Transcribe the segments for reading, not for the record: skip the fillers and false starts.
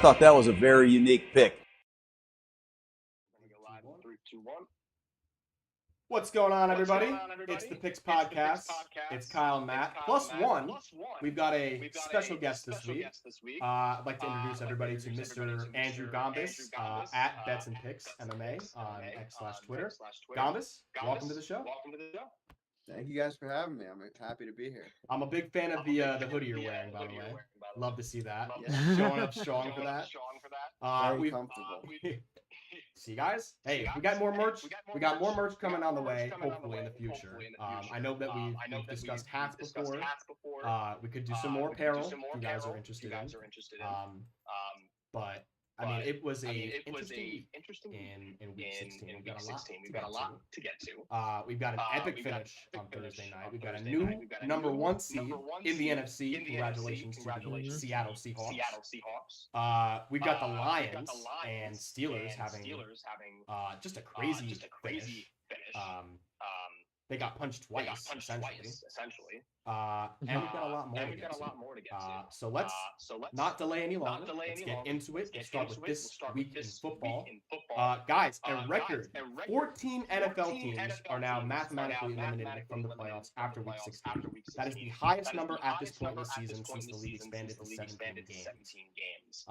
thought that was a very unique pick. What's going on, everybody? It's the Picks Podcast. It's Kyle and Matt. Plus one. We've got a special guest this week. I'd like to introduce everybody to Mr. Andrew Gombis at Bets and Picks MMA on X/Twitter. Gombis, welcome to the show. Thank you guys for having me. I'm happy to be here. I'm a big fan of the hoodie you're wearing, by the way. Love to see that. Showing up strong for that. Very comfortable. See, guys? Hey, we got more merch. We got more merch coming on the way, hopefully in the future. I know that we've discussed hats before. We could do some more apparel if you guys are interested in. But I mean, it was an interesting week in week 16. We got a lot to get to. We've got an epic finish on Thursday night. We've got a new number one seed in the NFC. Congratulations to the Seattle Seahawks. We've got the Lions and Steelers having just a crazy finish. They got punched twice, essentially. And we've got a lot more to get to. So let's not delay any longer. Let's get into it. We'll start with this week in football. Guys, a record 14 NFL teams are now mathematically eliminated from the playoffs after week 16. That is the highest number at this point in the season since the league expanded to 17 games.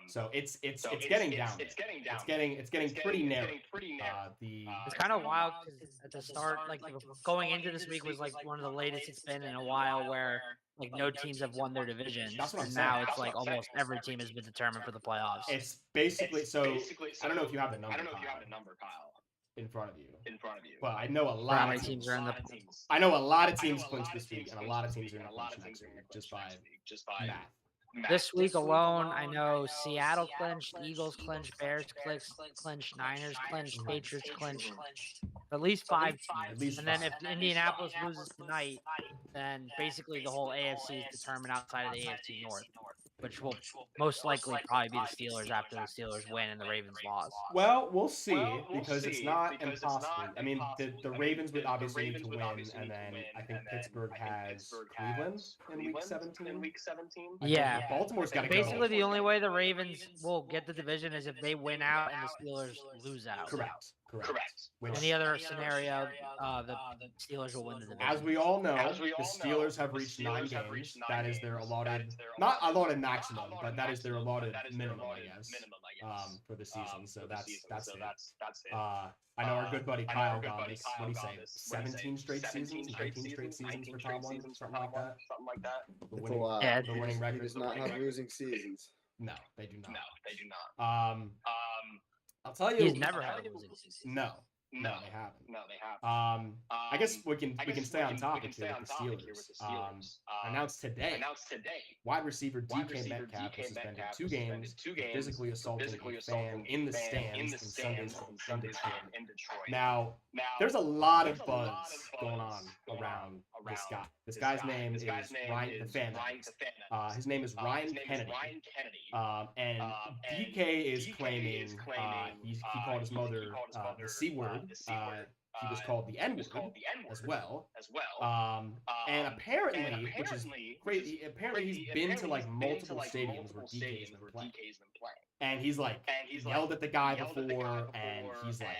So it's getting down there. It's getting pretty narrow. It's kind of wild because at the start, like going into this week was like one of the latest it's been in a while where like no teams have won their divisions. That's what I'm and saying. Now it's like almost every team has been determined for the playoffs. It's basically so. I don't know if you have the number, Kyle, in front of you. But I know a lot of teams are in the. I know a lot of teams clinched this week, and a lot of teams are in the clinch next week just by math. This week alone, I know Seattle clinched, Eagles clinched, Bears clinched, Niners clinched, Patriots clinched. At least 5 teams. And then if Indianapolis loses tonight, then basically the whole AFC is determined outside of the AFC North, which will most likely probably be the Steelers after the Steelers win and the Ravens lost. Well, we'll see because it's not impossible. I mean, the Ravens would obviously need to win, and then I think Pittsburgh has Cleveland in week 17. Yeah. Baltimore's got to go. Basically, the only way the Ravens will get the division is if they win out and the Steelers lose out. Correct. Any other scenario, the Steelers will win the division. As we all know, the Steelers have reached 9 games. That is their allotted, not allotted maximum, but that is their allotted minimum, I guess, for the season. So that's it. I know our good buddy Kyle got this. What do you say? 17 straight seasons, 19 straight seasons for Tomlin, something like that. It's a lot. The winning record does not have losing seasons. No, they do not. I'll tell you, he's never had a losing season. No, they haven't. I guess we can stay on topic here with the Steelers. Announced today, wide receiver DK Metcalf was suspended 2 games, physically assaulted a fan in the stands in Sunday's in Detroit. Now, there's a lot of buzz going on around this guy. This guy's name is Ryan, the fan. His name is Ryan Kennedy. And DK is claiming he called his mother the C word. He was called the N-word as well. And apparently, which is great, apparently he's been to like multiple stadiums where DK's been playing. And he's like yelled at the guy before, and he's like,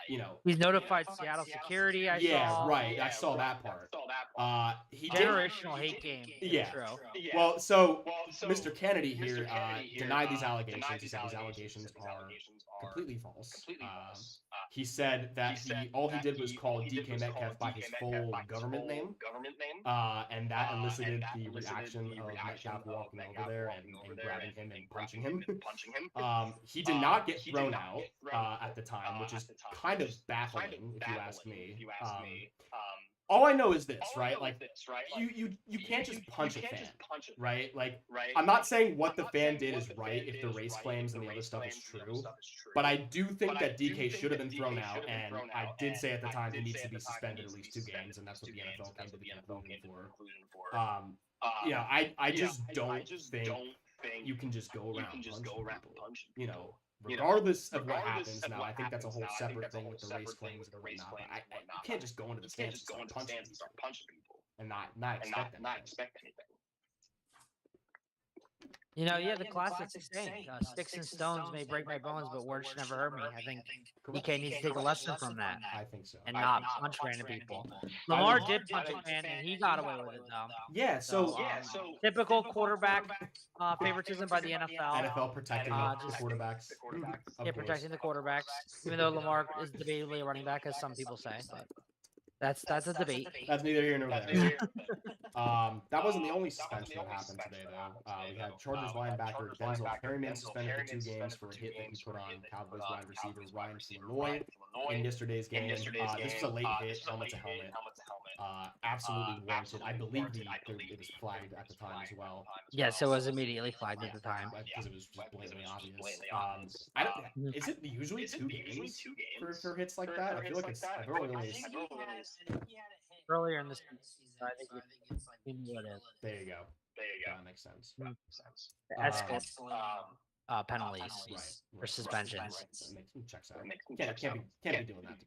you know, he's notified Seattle security. I saw that part. He generational hate game. Yeah. Well, so Mr. Kennedy here denied these allegations. He said these allegations are completely false. He said that all he did was call DK Metcalf by his full government name, and that elicited the reaction of Metcalf walking over there and grabbing him and punching him. He did not get thrown out at the time, which is kind of baffling if you ask me. All I know is this, right? Like, you can't just punch a fan, right? Like, I'm not saying what the fan did is right if the race claims and the other stuff is true, but I do think that DK should have been thrown out, and I did say at the time he needs to be suspended at least 2 games, and that's what the NFL came to the conclusion for. I just don't think you can just go around punching people, you know. Regardless of what happens now, I think that's a whole separate thing with the race claims and whatnot. But you can't just go into the stands and start punching people and not expect anything. Yeah, the classic saying, "Sticks and stones may break my bones, but words should never hurt me." I think DK needs to take a lesson from that I think so. and not punch random people. I Lamar think- did punch a fan, and he got away with it though. Yeah, so Typical quarterback favoritism by the NFL. NFL protecting the just- quarterbacks. Of Yeah, course. protecting the quarterbacks, even though Lamar is debatably a running back, as some people say. But that's a debate. That's neither here nor there. That wasn't the only suspension that happened today, though. We had Chargers linebacker Denzel Perryman suspended for 2 games for a hit that he put on Cowboys wide receiver Ryan Flournoy in yesterday's game. This was a late hit, helmet to helmet. Absolutely warranted. I believe it was flagged at the time as well. Yes, it was immediately flagged at the time. Because it was just blatantly obvious. Is it usually 2 games for hits like that? I feel like I've only Earlier in the season, I think you know what it is. There you go. That makes sense. Penalties Right. or suspensions. Checks out. Can't be doing that to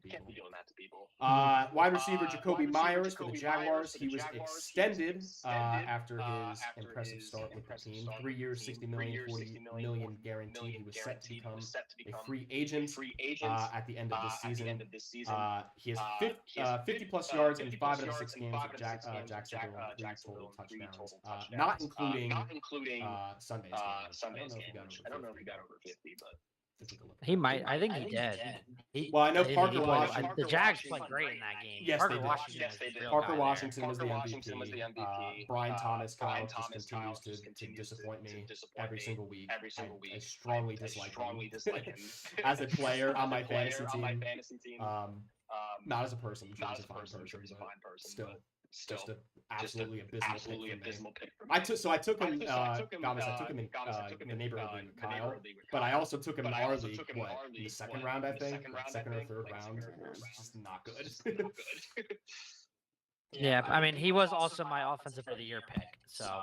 people. Wide receiver Jacoby Myers for the Jaguars. He was extended after his impressive start with the team. 3 years, $60 million, $40 million guaranteed. He was set to become a free agent at the end of this season. He has 50 plus yards in 5 out of 6 games with Jacksonville and 3 total touchdowns, not including Sunday's game. I don't know if he got over 50, but he might. I think he did. Well, I know Parker Washington. The Jags played great in that game. Yes, Parker they did. Washington, Parker Washington was the MVP. Brian Thomas, Kyle, just continues to disappoint me every single week. I strongly dislike him as a player on my fantasy team. Not as a person. I'm sure he's a fine person, but still, just an absolutely abysmal pick for me. I took him. I took him in the neighborhood league with Kyle, but I also took him in our league. In the second round, I think, second or third round. It's just not good. Yeah, I mean, he was also my offensive of the year pick. So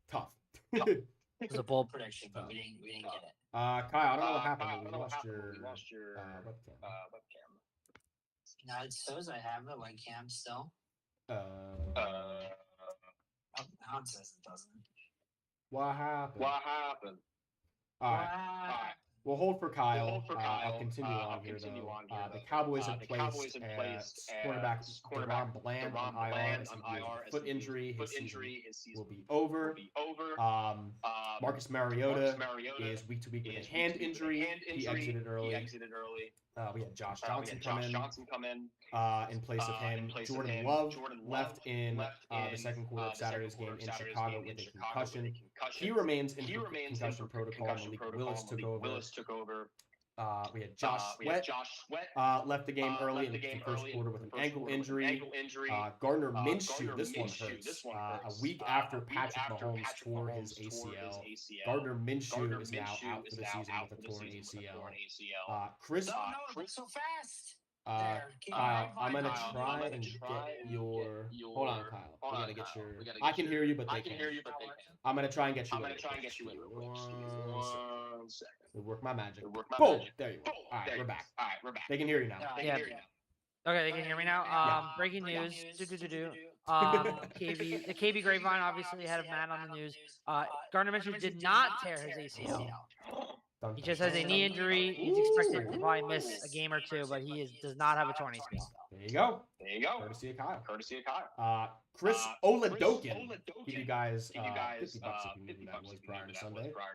tough. It was a bold prediction, but we didn't get it. Kyle, I don't know what happened. We lost your webcam. No, it shows I have the webcam still. Oh, now it says it doesn't. What happened? All right. We'll hold for Kyle. I'll continue on here, though. The Cowboys have placed quarterback DeRon Bland on IR as he deals with a foot injury. His season will be over. Marcus Mariota is week to week with a hand injury. He exited early. We had Josh Johnson come in place of him. Jordan Love left in the second quarter of Saturday's game in Chicago with a concussion. He remains in concussion protocol. Malik Willis took over. We had Josh Sweat left the game early in the first quarter with an ankle injury. Gardner Minshew, this one hurts. A week after Patrick Mahomes tore his ACL, Gardner Minshew is now out for the season with a torn ACL. Chris, so fast. I'm gonna try and get your. Hold on, Kyle. We gotta get your. I can hear you, but they can't. I'm gonna try and get you. 1 second. Work my magic. Boom! There you go. All right, we're back. They can hear you now. Yeah. Okay, they can hear me now. Breaking news. KB, the KB Grapevine obviously had a Matt on the news. Gardner Minshew did not tear his ACL. He just has a knee injury. He's expected to probably miss a game or 2, but he does not have a torn ACL. There you go. Courtesy of Kyle. Chris Oladokin. Give you guys $50 if you knew who that was prior to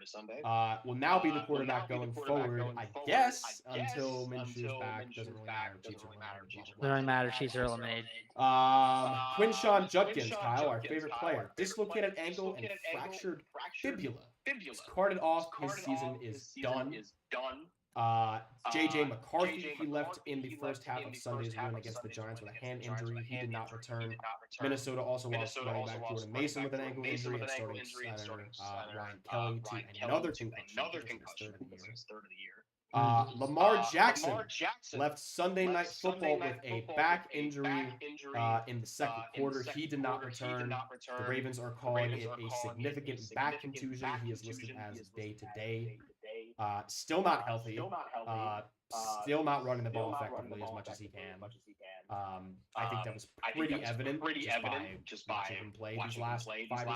Sunday. Will now be the quarterback going forward, I guess, until Minshew's back. Doesn't really matter. Chiefs are eliminated. Doesn't really matter. Chiefs are eliminated. Quinshawn Judkins, Kyle, our favorite player. Dislocated ankle and fractured fibula. He's carted off. His season is done. JJ McCarthy, he left in the first half of Sunday's win against the Giants with a hand injury. He did not return. Minnesota also lost running back Jordan Mason with an ankle injury and starting center Ryan Kelly to another concussion. His third of the year. Lamar Jackson left Sunday Night Football with a back injury in the second quarter. He did not return. The Ravens are calling it a significant back contusion. He is listed as day-to-day. Still not healthy. Still not running the ball effectively as much as he can. I think that was pretty evident just by watching him play these last 5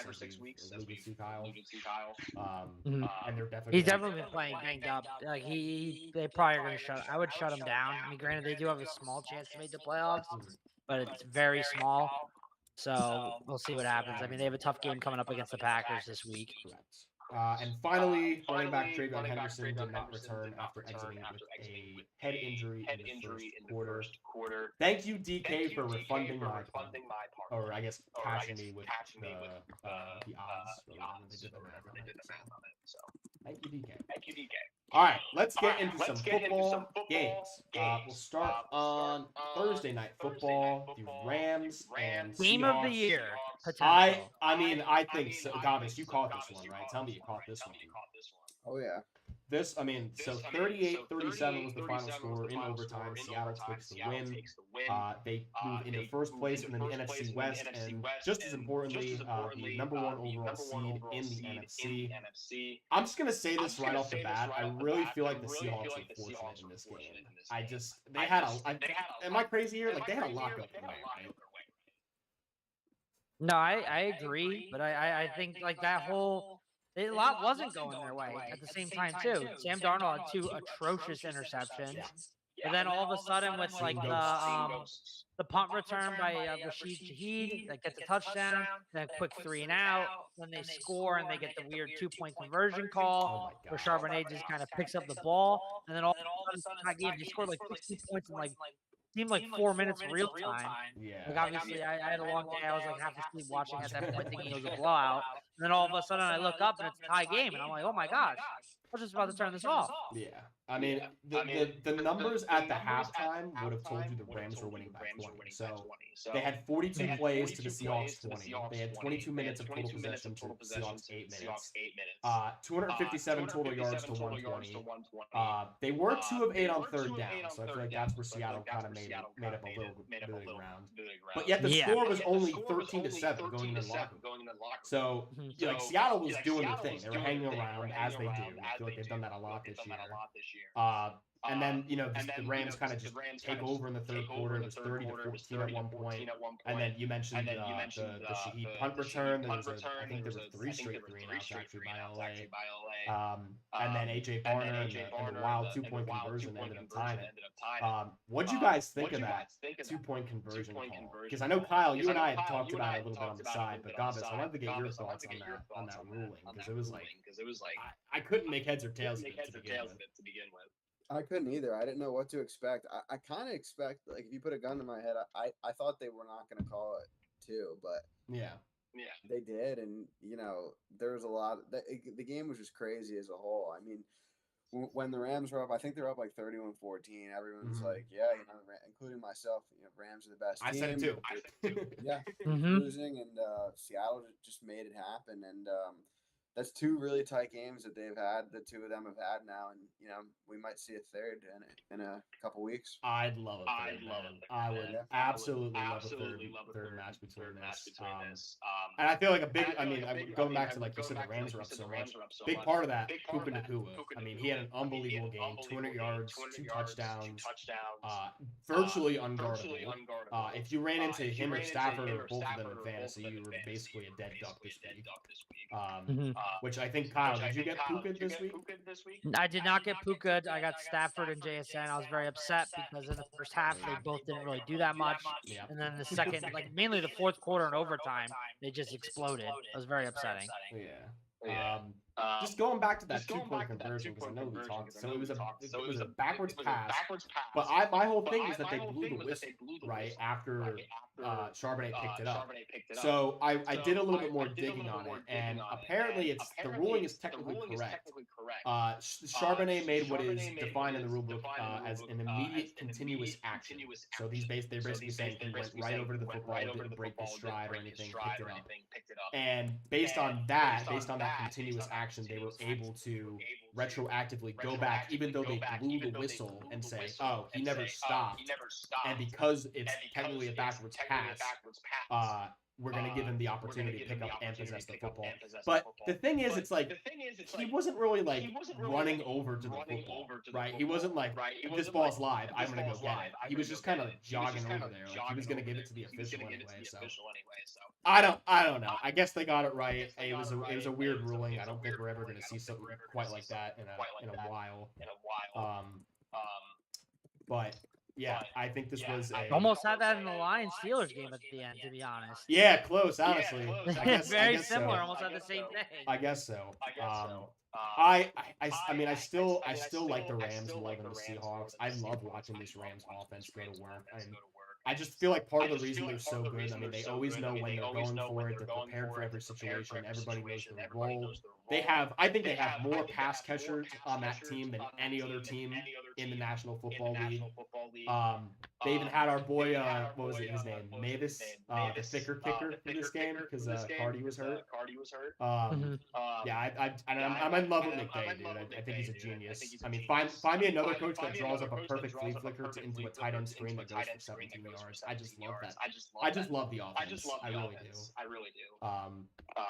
or 6 weeks, as we alluded to, Kyle. And they're definitely He's definitely been playing banged up. Like they probably are going to shut. I would shut him down. I mean, granted, they do have a small chance to make the playoffs, but it's very small. So we'll see what happens. I mean, they have a tough game coming up against the Packers this week. Correct. And finally, running back Travion Henderson did not return after exiting with a head injury in the first quarter. Thank you, DK, for refunding my part, or I guess cashing me with the odds. Or whatever. They did the math on it. So. Thank you, DK. All right, let's get into some football games. We'll start on Thursday night football. The Rams and Game Seahawks. of the year. Potential. I mean, I think so. Goddess, you caught this one, right? Tell me you caught this one. Oh yeah. So 38-37 was the final score in overtime. Seattle takes the win. They move into first place in the NFC West, and just as importantly, the number one overall seed in the NFC. I'm just gonna say this right off the bat. I really feel like the Seahawks were fortunate in this game. They had am I crazy here? Like they had a lot going their way, right? No, I agree, but I think like that whole a lot wasn't going their way at the same time too. Sam Darnold had 2 atrocious interceptions, and then all of a sudden with like the punt return by Rashid Shaheed that gets a touchdown, then a quick 3 and out, then they score and they get the weird 2-point conversion call where Charbonnet just kind of picks up the ball, and then all of a sudden that game they scored like 60 points in like seemed like 4 minutes real time. Yeah. Like obviously I had a long day. I was like half asleep watching at that point thinking it was a blowout. And then all of a sudden I look up and it's a tie game and I'm like, oh my gosh, I was just about to turn this off. Yeah. I mean, the numbers at the halftime would have told you the Rams were winning by 20. So they had 42 plays to the Seahawks 20. They had 22 minutes of total possession to the Seahawks 8 minutes. 257 total yards to 120. They were 2 of 8 on third down, so I feel like that's where Seattle kind of made up a little bit of ground. But yet the score was only 13-7 going into the locker room. So like Seattle was doing their thing. They were hanging around as they do. I feel like they've done that a lot this year. And then the Rams kind of just take over in the third quarter. It was 30-14 at one point. And then you mentioned the Shaheed punt return. I think there were 3 straight 3-and-outs actually by LA. And then AJ Barner and the wild 2-point conversion ended up tying it. What'd you guys think of that 2-point conversion call? Because I know Kyle, you and I had talked about it a little bit on the side, but Gabas, I wanted to get your thoughts on that ruling because it was like I couldn't make heads or tails of it to begin with. I couldn't either. I didn't know what to expect. I kind of expect, like, if you put a gun to my head, I thought they were not going to call it too, but yeah, they did. And, there was a lot. The game was just crazy as a whole. I mean, when the Rams were up, I think they were up like 31-14. Everyone's like, yeah, including myself, Rams are the best team. I said it too. Yeah, losing, and Seattle just made it happen. And that's 2 really tight games that they've had. The 2 of them have had now, and we might see a third in a couple weeks. I'd love a third. I would absolutely love a third match between this. And I feel like going back to like you said, the Rams are up so much. Big part of that, Puka Nacua. I mean, he had an unbelievable game, 200 yards, 2 touchdowns, virtually unguardable. If you ran into him or Stafford or both of them in fantasy, you were basically a dead duck this week. Which I think, Kyle, did you get Puka this week? I did not get Puka. I got Stafford and JSN. I was very upset because in the first half they both didn't really do that much, and then the second, like mainly the fourth quarter and overtime, they just exploded. It was very upsetting. Yeah. Just going back to that 2-point conversion, because I know we talked. So it was a backwards pass. But my whole thing was that they blew the whistle right after Charbonnet picked it up. So I did a little bit more digging on it, and apparently the ruling is technically correct. Charbonnet made what is defined in the rulebook as an immediate continuous action. So they're basically saying he went right over to the football, didn't break his stride or anything, picked it up. And based on that continuous action, they were able to retroactively go back, even though they blew the whistle, and say, oh, he never stopped. And because it's technically a backwards pass, we're going to give him the opportunity to pick up and possess the football. But the thing is, it's like he wasn't really like running over to the football, right? He wasn't like, if this ball's live, I'm going to go get it. He was just kind of jogging over there, like he was going to give it to the official anyway. So I don't know. I guess they got it right. It was a weird ruling. I don't think we're ever going to see something quite like that in a while. But yeah, I think this was almost had that in the Lions Steelers game at the end, to be honest. Yeah, close. Honestly, Very similar. So. Almost had the same thing. I guess so. I mean, I still like the Rams more than the Seahawks. I love watching this Rams offense go to work. I just feel like part of the reason they're so good, I mean, they always know when they're going for it. They're prepared for every situation. Everybody knows their role. I think they have more pass catchers on that team than any other team in the National Football League. They even had our boy, what was his name? Mavis, the thicker kicker in this game because Cardi was hurt. Yeah, I'm in love with McVay, dude. I think he's a genius. I mean, find me another coach that draws up a perfect flea flicker into a tight end screen that goes for 17 yards. I just love that. I just love the offense. I really do.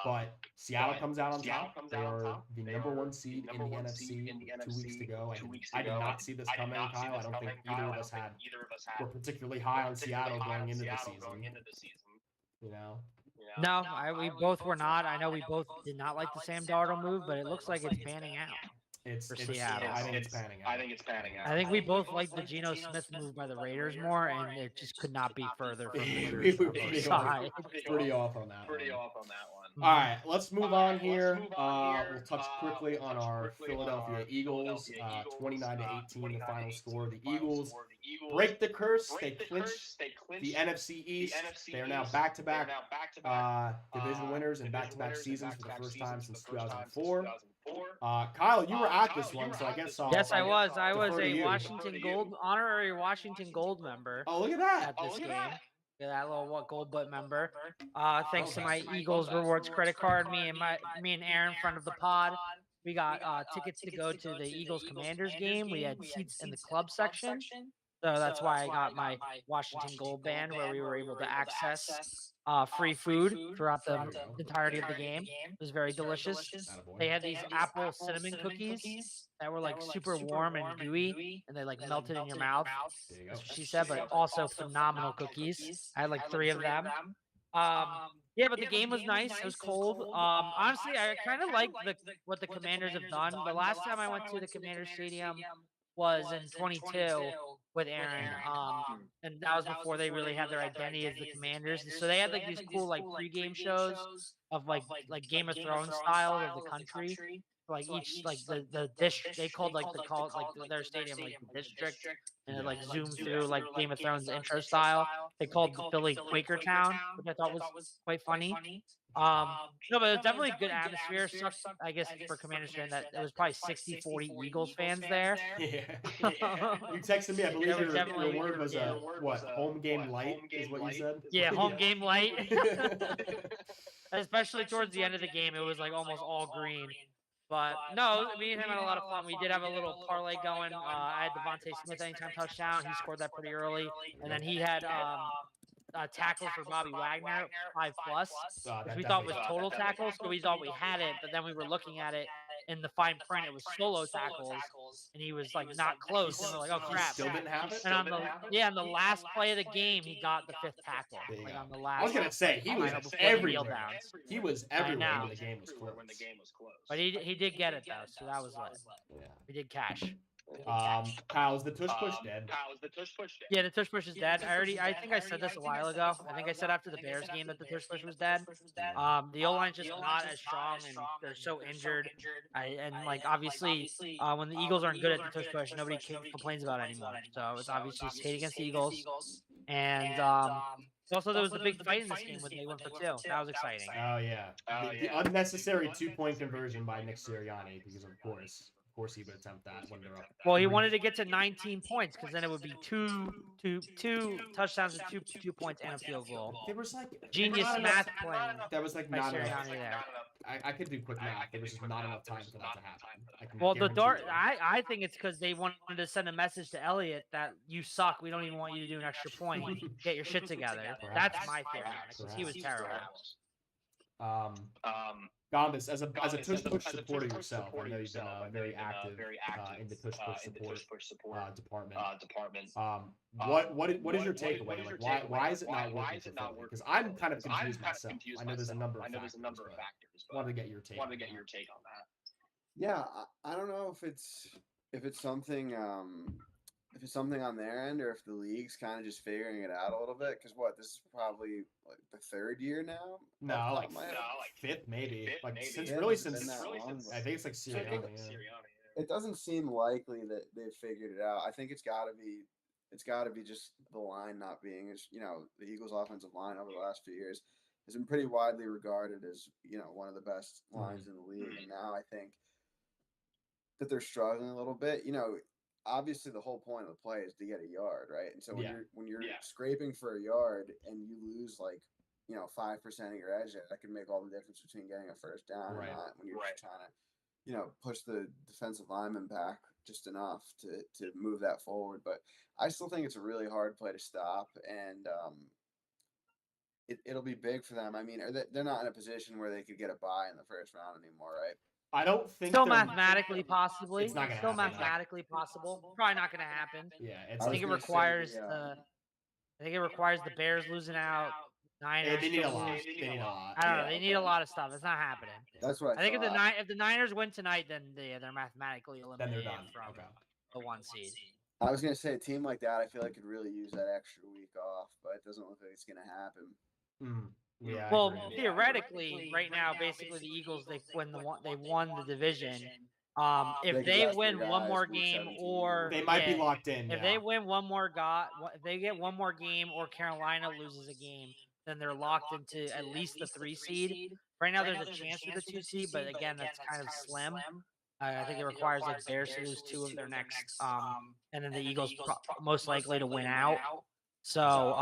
But Seattle comes out on top. They are the #1 seed in the NFC 2 weeks to go. I did not see this coming, Kyle. I don't think either of us were particularly high on Seattle going into the season. You know? No, we both were not. I know we both did not like the Sam Darnold move, but it looks like it's panning out. For Seattle. I think it's panning out. I think we both like the Geno Smith move by the Raiders more, and it just could not be further from the we were pretty off on that one. All right, let's move on here. We'll touch quickly on our Philadelphia Eagles. 29-18, the final score. The Eagles break the curse. They clinch the NFC East. They are now back-to-back division winners and back-to-back seasons for the first time since 2004. Kyle, you were at this one, so I guess yes, I was. I was a honorary Washington Gold member. Oh, look at that! At this game. That little gold butt member. Thanks to my Eagles Rewards credit card, me and Aaron, friend of the pod, we got tickets to go to the Eagles Commanders game. We had seats in the club section, so that's why I got my Washington Gold band, where we were able to access free food throughout the entirety of the game. It was very delicious. They had these apple cinnamon cookies that were like super warm and gooey, and they like melted in your mouth. That's what she said, but also phenomenal cookies. I had like 3 of them. Yeah, but the game was nice. It was cold. Honestly, I kind of like what the Commanders have done. The last time I went to the Commanders Stadium was in 22 with Aaron, and that was before they really had their identity as the Commanders. And so they had like these cool like pregame shows of like Game of Thrones style of the country. Like each like the district they called like their stadium like the district, and it like zoomed through like Game of Thrones intro style. They called the Philly Quaker Town, which I thought was quite funny. No, but it was definitely a good atmosphere. Sucks, I guess, for Commanders fan that it was probably 60-40 Eagles fans there. Yeah. You texted me, I believe your word was what, home game light is what you said? Yeah, home game light. Especially towards the end of the game, it was like almost all green. But no, me and him had a lot of fun. We did have a little parlay going. I had Devontae Smith anytime touchdown. He scored that pretty early. And then he had tackles for Bobby Wagner, 5+, which we thought was total tackles. So we thought we had it, but then we were looking at it in the fine print. It was solo tackles, and he was like not close. And we're like, oh crap! Still didn't have it. And on the last play of the game, he got the 5th tackle. Like on the last. I was gonna say he was everywhere. He was everywhere when the game was close. But he did get it though, so that was lit. Yeah. We did cash. Kyle, is the tush push dead? Yeah, the tush push is dead. I think I said this a while ago. I think I said after the Bears game that the tush push was dead. The O-line's just not as strong, and they're so injured. And like obviously, when the Eagles aren't good at the tush push, nobody complains about it anymore. So it's obviously hate against the Eagles. And also there was the big fight in this game when they went for 2. That was exciting. Oh yeah, the unnecessary 2-point conversion by Nick Sirianni, because of course he would attempt that when they're up. Well, he wanted to get to 19 points because then it would be two touchdowns and 2 points and a field goal. There was like genius math playing. That was like not enough. I could do quick math. There was just not enough time for that to happen. Well, I think it's because they wanted to send a message to Elliott that you suck. We don't even want you to do an extra point. Get your shit together. That's my theory on it, because he was terrible. Gambus, as a tush push supporter yourself, I know you've been very active in the tush push support department. What is your takeaway? Like, why is it not working for Philly? Because I'm kind of confused myself. I know there's a number of factors, but wanted to get your take on that. Yeah, I don't know if it's something on their end, or if the league's kind of just figuring it out a little bit. Because this is probably like the third year now. No, like fifth maybe. Since I think it's like Sirianni. It doesn't seem likely that they've figured it out. I think it's got to be just the line not being as the Eagles' offensive line over the last few years has been pretty widely regarded as one of the best lines in the league, and now I think that they're struggling a little bit. Obviously the whole point of the play is to get a yard, right? And so when you're scraping for a yard and you lose 5% of your edge, that can make all the difference between getting a first down or not. When you're just trying to push the defensive lineman back just enough to move that forward. But I still think it's a really hard play to stop, and it'll be big for them. I mean, they're not in a position where they could get a bye in the first round anymore, right? I don't think still mathematically possibly. It's not gonna still happen. mathematically possible. Probably not going to happen. Yeah, I think it requires the Bears losing out. Niners. They need a lot. I don't know. They need a lot of stuff. It's not happening. That's what I think if the Niners win tonight, then they're mathematically eliminated from the 1 seed. I was gonna say a team like that, I feel like could really use that extra week off, but it doesn't look like it's gonna happen. Yeah. Well, theoretically, right now, basically the Eagles they won the division. If they win one more game, or they might be locked in. If they win if they get one more game, or Carolina loses a game, then they're locked into at least the 3 seed. Right now, there's a chance for the 2 seed, but again, that's kind of slim. I think it requires Bears to lose 2 of their next, and then the Eagles most likely to win out. So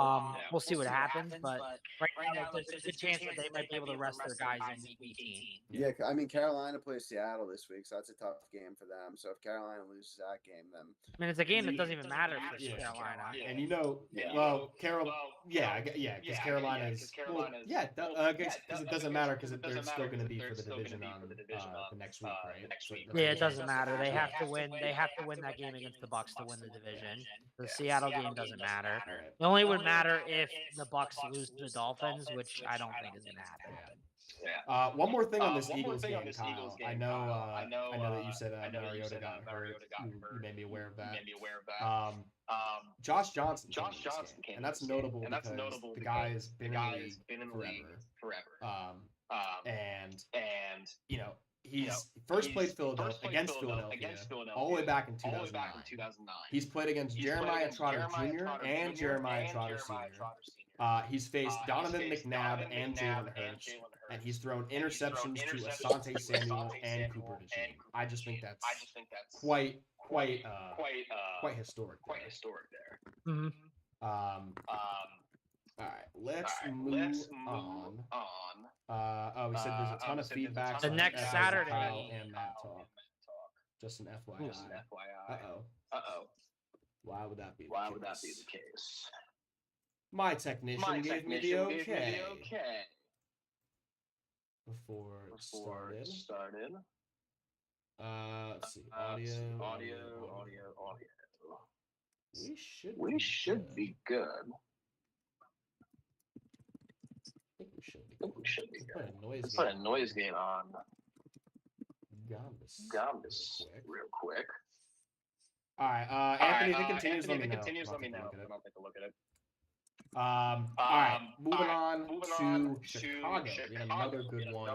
we'll see what happens, but right now there's a good chance that they might be able to rest their guys in week 18. Yeah, I mean Carolina plays Seattle this week, so that's a tough game for them. So if Carolina loses that game, then it's a game that doesn't even matter for Carolina. And because Carolina is because it doesn't matter because they're still going to be for the division on the next week, right? Yeah, it doesn't matter. They have to win. They have to win that game against the Bucs to win the division. The Seattle game doesn't matter. It only would matter if the Bucs lose to the Dolphins, which I don't think is going to happen. Yeah. One more thing on this Eagles game, Kyle. I know that you said Mariota got hurt. You made me aware of that. Josh Johnson came, and that's notable because the guy has been in the league forever. And he's first played against Philadelphia all the way back in 2009. He's played against Jeremiah Trotter Jr. and Jeremiah Trotter Sr. He's faced Donovan McNabb and Jalen Hurts, and he's thrown interceptions to Asante Samuel and Cooper DeJean. I just think that's quite historic there. Mm-hmm. All right, let's move on. We said there's a ton of feedback. The next Saturday. Kyle and Matt talk. Just an FYI. Uh-oh. Why would that be the case? My technician gave me the okay. Before it started. Let's see. Audio. We should be good. I think we should be good. Let's put a noise gate on. Gambus real quick. All right, Anthony, if it continues, let me know. I'll take a look at it. All right, moving on to Chicago. We had another good one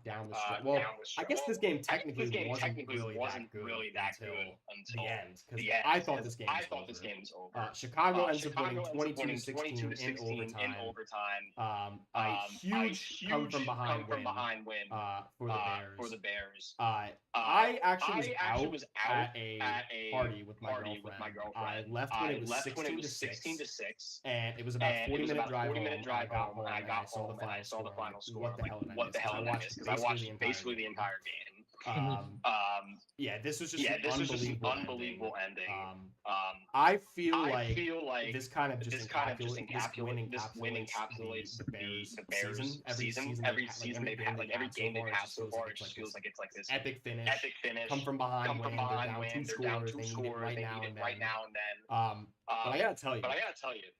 down the stretch. Well, I guess this game technically wasn't really that good until the end, because I thought this game was over. Chicago ends up winning 22-16 in overtime. A huge come from behind win for the Bears. I actually was out at a party with my girlfriend. I left when it was 16-6. And it was about 40-minute drive home. I got home and I saw the final score. I'm like, what the hell did I miss? Because I watched basically the entire game. Yeah, this was just an unbelievable ending. I feel like this kind of just this win encapsulates the Bears season. Every season they've had, like every game they've had so far, it just feels like it's like this epic finish. Come from behind when they're down two scores. They need it right now and then. But I gotta tell you,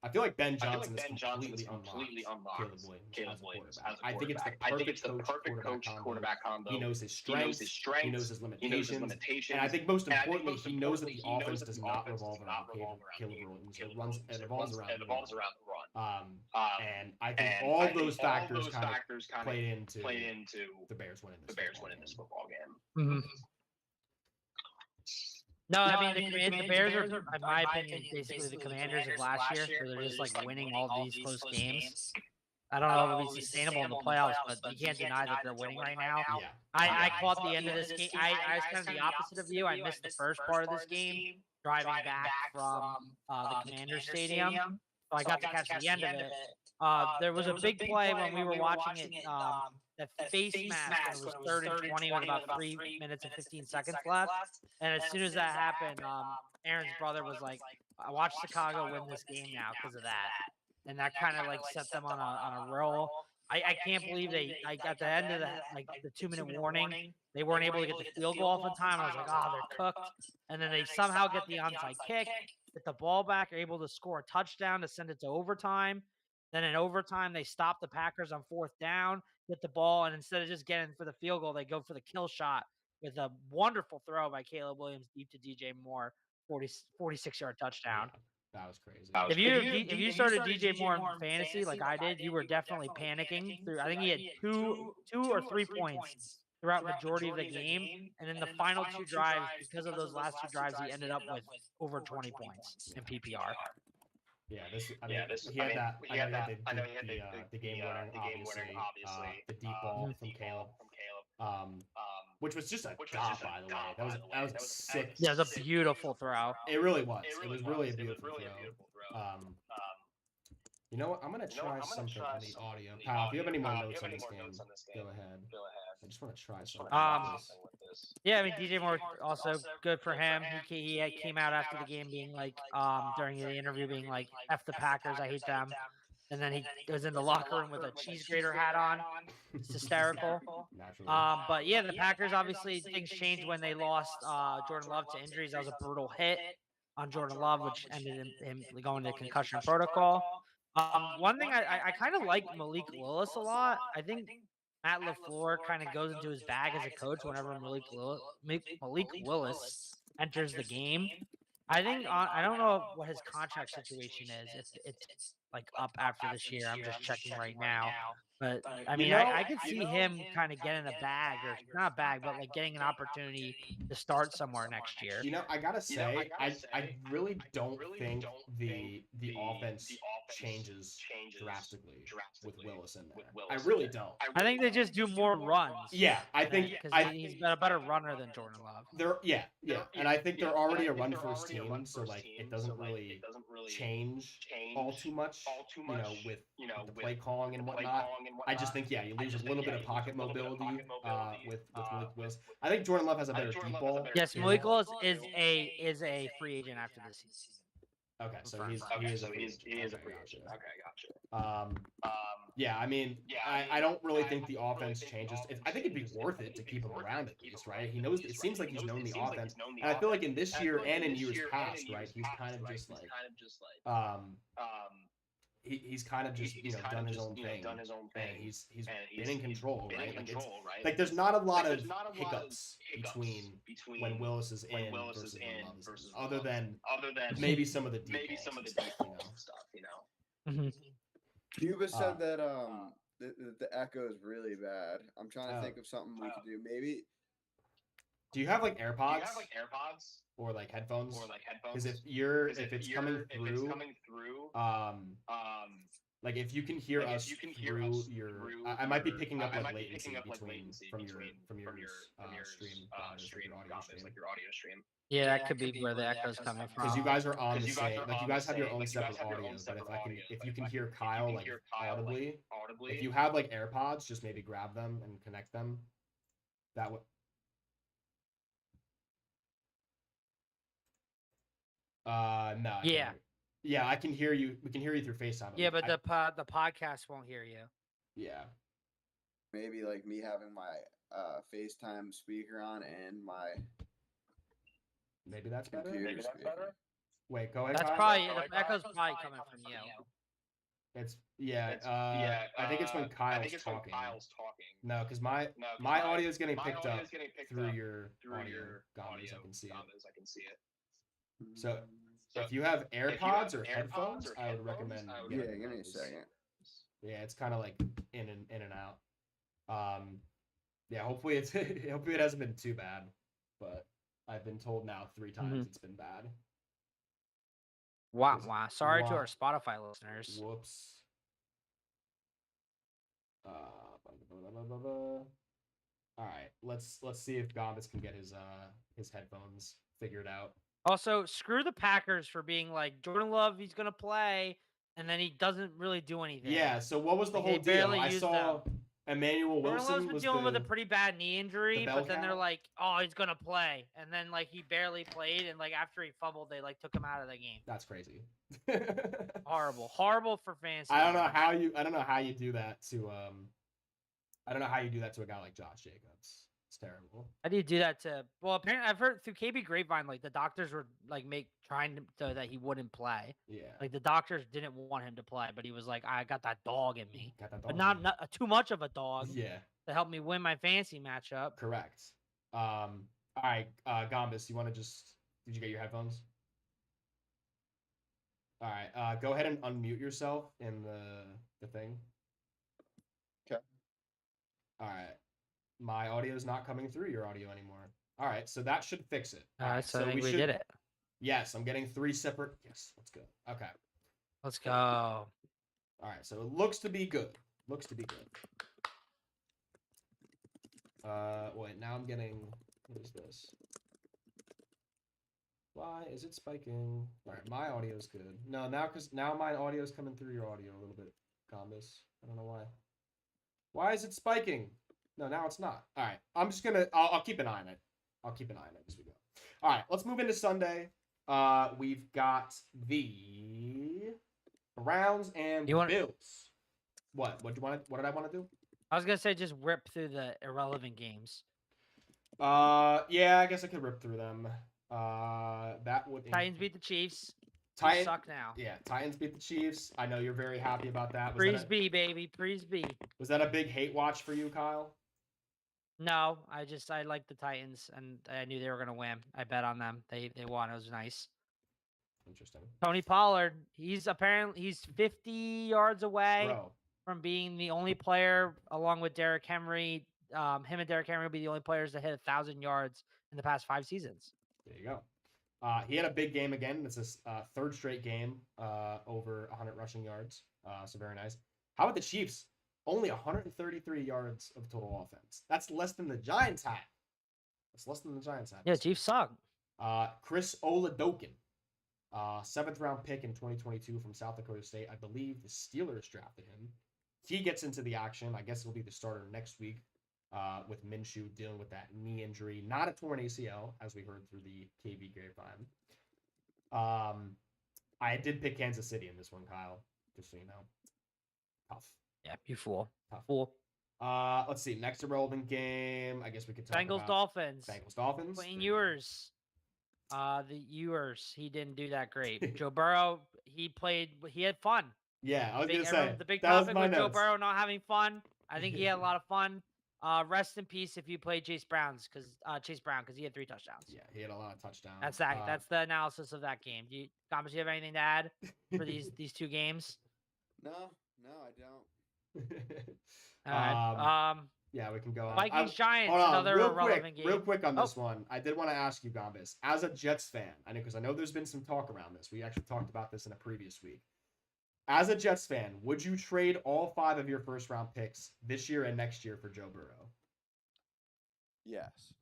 I feel like Ben Johnson has completely unlocked Caleb Williams as a quarterback. I think it's the perfect coach-quarterback combo. He knows his strengths, he knows his limitations, and I think most importantly, he knows that the offense does not revolve around Caleb Williams. It revolves around the run. And I think all those factors kind of played into the Bears winning this football game. Mm-hmm. No, I mean the Bears are, in my opinion, basically the Commanders of last year. So they're just like winning all these close games. I don't know if it'll be sustainable in the playoffs, but you can't deny that they're winning right now. Yeah. I caught the end of this game. I was kind of the opposite of you. I missed the first part of this game driving back from the Commanders Stadium. So I got to catch the end of it. There was a big play when we were watching it. That face mask when it was 3rd and 20 with about 3 minutes and 15 seconds left. And as soon as that happened, Aaron's brother was like, "I watched Chicago win this game now because of that." And that kind of like set them on a roll. I can't believe they at the end of the 2-minute warning, they weren't able to get the field goal off in time. I was like, oh, they're cooked. And then they somehow get the onside kick, get the ball back, are able to score a touchdown to send it to overtime. Then in overtime, they stop the Packers on 4th down, get the ball, and instead of just getting for the field goal, they go for the kill shot with a wonderful throw by Caleb Williams deep to DJ Moore, 46-yard touchdown. Yeah. That was crazy. If you started DJ Moore in fantasy like I did, you were definitely panicking through. I think he had two or 3 points throughout majority of the game, and in the final 2 drives, because of those last 2 drives, he ended up with over 20 points in PPR. Yeah, he had that. I know he had the game winner, obviously, the deep ball from Caleb. Which was just a dot, by the way. That was a sick. Yeah, it was a beautiful throw. It really was. It was really a beautiful throw. You know what? I'm gonna try something on the audio. Kyle, if you have any more notes on this game, go ahead. I just want to try something. Yeah, I mean DJ Moore also good for him. He came out after the game being like, during the interview being like, "F the Packers, I hate them." And then he goes in the locker room with a cheese grater hat on. It's hysterical. But yeah, the Packers, obviously, things changed when they lost Jordan Love to injuries. That was a brutal hit on Jordan Love, which ended in him going to concussion protocol. One thing I kind of like Malik Willis a lot. I think Matt LaFleur kind of goes into his bag as a coach whenever Malik Willis enters the game. I think I don't know what his contract situation is. If it's like up after this year, I'm just checking right now. But I mean, I could see him kind of getting a bag, or not a bag, but like getting an opportunity to start somewhere next year. You know, I gotta say, I really don't think the offense changes drastically with Willis in there. I really don't. I think they just do more runs. Yeah, I think because he's been a better runner than Jordan Love. Yeah, and I think they're already a run-first team, so like it doesn't really change all too much. You know, with the play calling and whatnot. I just think you lose a little bit of pocket mobility with Malik Willis. I think Jordan Love has a better deep ball. Yes, Malik Willis is a free agent after this season. Okay, so he is a free agent. Okay, gotcha. Yeah, I mean, I don't really think the offense changes. I think it'd be worth it to keep him around at least, right? He knows. It seems like he's known the offense, and I feel like in this year and in years past, right, he's kind of just like he's kind of just done his own thing, and he's been in control, right? Like there's not a lot of hiccups between when Willis is in versus when Love is in, other than maybe some of the deep stuff, Mm-hmm. Cuba said that the echo is really bad. I'm trying to think of something we could do. Maybe. Do you have like AirPods? Or like headphones? Because if it's coming through, Like if you can hear us through your, I might be picking up like latency from your stream, like your audio stream. Yeah, that could be where the echo's coming Because you from. guys are on the same, like you guys have your own separate audio. But if you can hear Kyle like audibly, if you have like AirPods, just maybe grab them and connect them. That would. No. Yeah, I can hear you. We can hear you through FaceTime. Yeah, but the podcast won't hear you. Yeah. Maybe like me having my FaceTime speaker on and my. Maybe that's better. Better. Wait, go ahead. That's Kyle. probably the echo's probably coming from you. It's I think it's when Kyle's talking. No, because my audio is getting picked up through your audio. Gomez, I can see it. So if you have AirPods or headphones, I would recommend. Yeah, give me a second. Yeah, it's kind of like in and out. Yeah, hopefully it hasn't been too bad, but I've been told now 3 times it's been bad. Wow. Sorry to our Spotify listeners. Whoops. All right, let's see if Gomez can get his headphones figured out. Also, screw the Packers for being like Jordan Love, he's gonna play, and then he doesn't really do anything. Yeah. So what was the whole deal? I saw Emmanuel Wilson Jordan Love's been dealing with a pretty bad knee injury, but then they're like, "Oh, he's gonna play," and then like he barely played, and like after he fumbled, they like took him out of the game. That's crazy. Horrible for fantasy. I don't know how you do that to a guy like Josh Jacobs. It's terrible. How do you do that to? Well, apparently I've heard through KB Grapevine, like the doctors were like trying to so that he wouldn't play. Yeah. Like the doctors didn't want him to play, but he was like, "I got that dog in me," but not too much of a dog. Yeah. To help me win my fantasy matchup. Correct. All right, Gomez, you want to did you get your headphones? All right, go ahead and unmute yourself in the thing. Okay. All right. My audio is not coming through your audio anymore. All right, so that should fix it. All right, so I think we did it. Yes, I'm getting 3 separate. Yes, let's go. Okay. Let's go. All right, so it looks to be good. Wait, now I'm getting. What is this? Why is it spiking? All right, my audio is good. No, now my audio is coming through your audio a little bit, Gomez. I don't know why. Why is it spiking? No, now it's not. All right, I'm just gonna. I'll keep an eye on it. As we go. All right, let's move into Sunday. We've got the Browns and Bills. What did I want to do? I was gonna say just rip through the irrelevant games. Yeah, I guess I could rip through them. That would. Titans beat the Chiefs. Titans suck now. Yeah, Titans beat the Chiefs. I know you're very happy about that. Breeze B, baby. Breeze B. Was that a big hate watch for you, Kyle? No, I like the Titans, and I knew they were gonna win. I bet on them. They won. It was nice. Interesting. Tony Pollard. He's 50 yards away from being the only player, along with Derrick Henry. Him and Derrick Henry will be the only players to hit 1,000 yards in the past 5 seasons. There you go. He had a big game again. It's his 3rd straight game over 100 rushing yards. So very nice. How about the Chiefs? Only 133 yards of total offense. That's less than the Giants had. Yeah, Chiefs suck. Chris Oladokin, 7th round pick in 2022 from South Dakota State. I believe the Steelers drafted him. He gets into the action. I guess he'll be the starter next week. With Minshew dealing with that knee injury, not a torn ACL, as we heard through the KB grapevine. I did pick Kansas City in this one, Kyle, just so you know. Tough. Yeah, you fool. Tough. Fool. Let's see. Next irrelevant game. I guess we could talk about Dolphins. Bengals Dolphins. Quinn Ewers. The Ewers. He didn't do that great. Joe Burrow. He had fun. Yeah, I was gonna say the big topic with Joe Burrow not having fun. I think he had a lot of fun. Rest in peace if you played Chase Brown because he had 3 touchdowns. Yeah, he had a lot of touchdowns. That's that. That's the analysis of that game. Thomas, do you have anything to add for these 2 games? No, I don't. Yeah, we can go on. Vikings Giants, another irrelevant game. Real quick on this one, I did want to ask you, Gambis, as a Jets fan, because I know there's been some talk around this. We actually talked about this in a previous week. As a Jets fan, would you trade all 5 of your first-round picks this year and next year for Joe Burrow? Yes.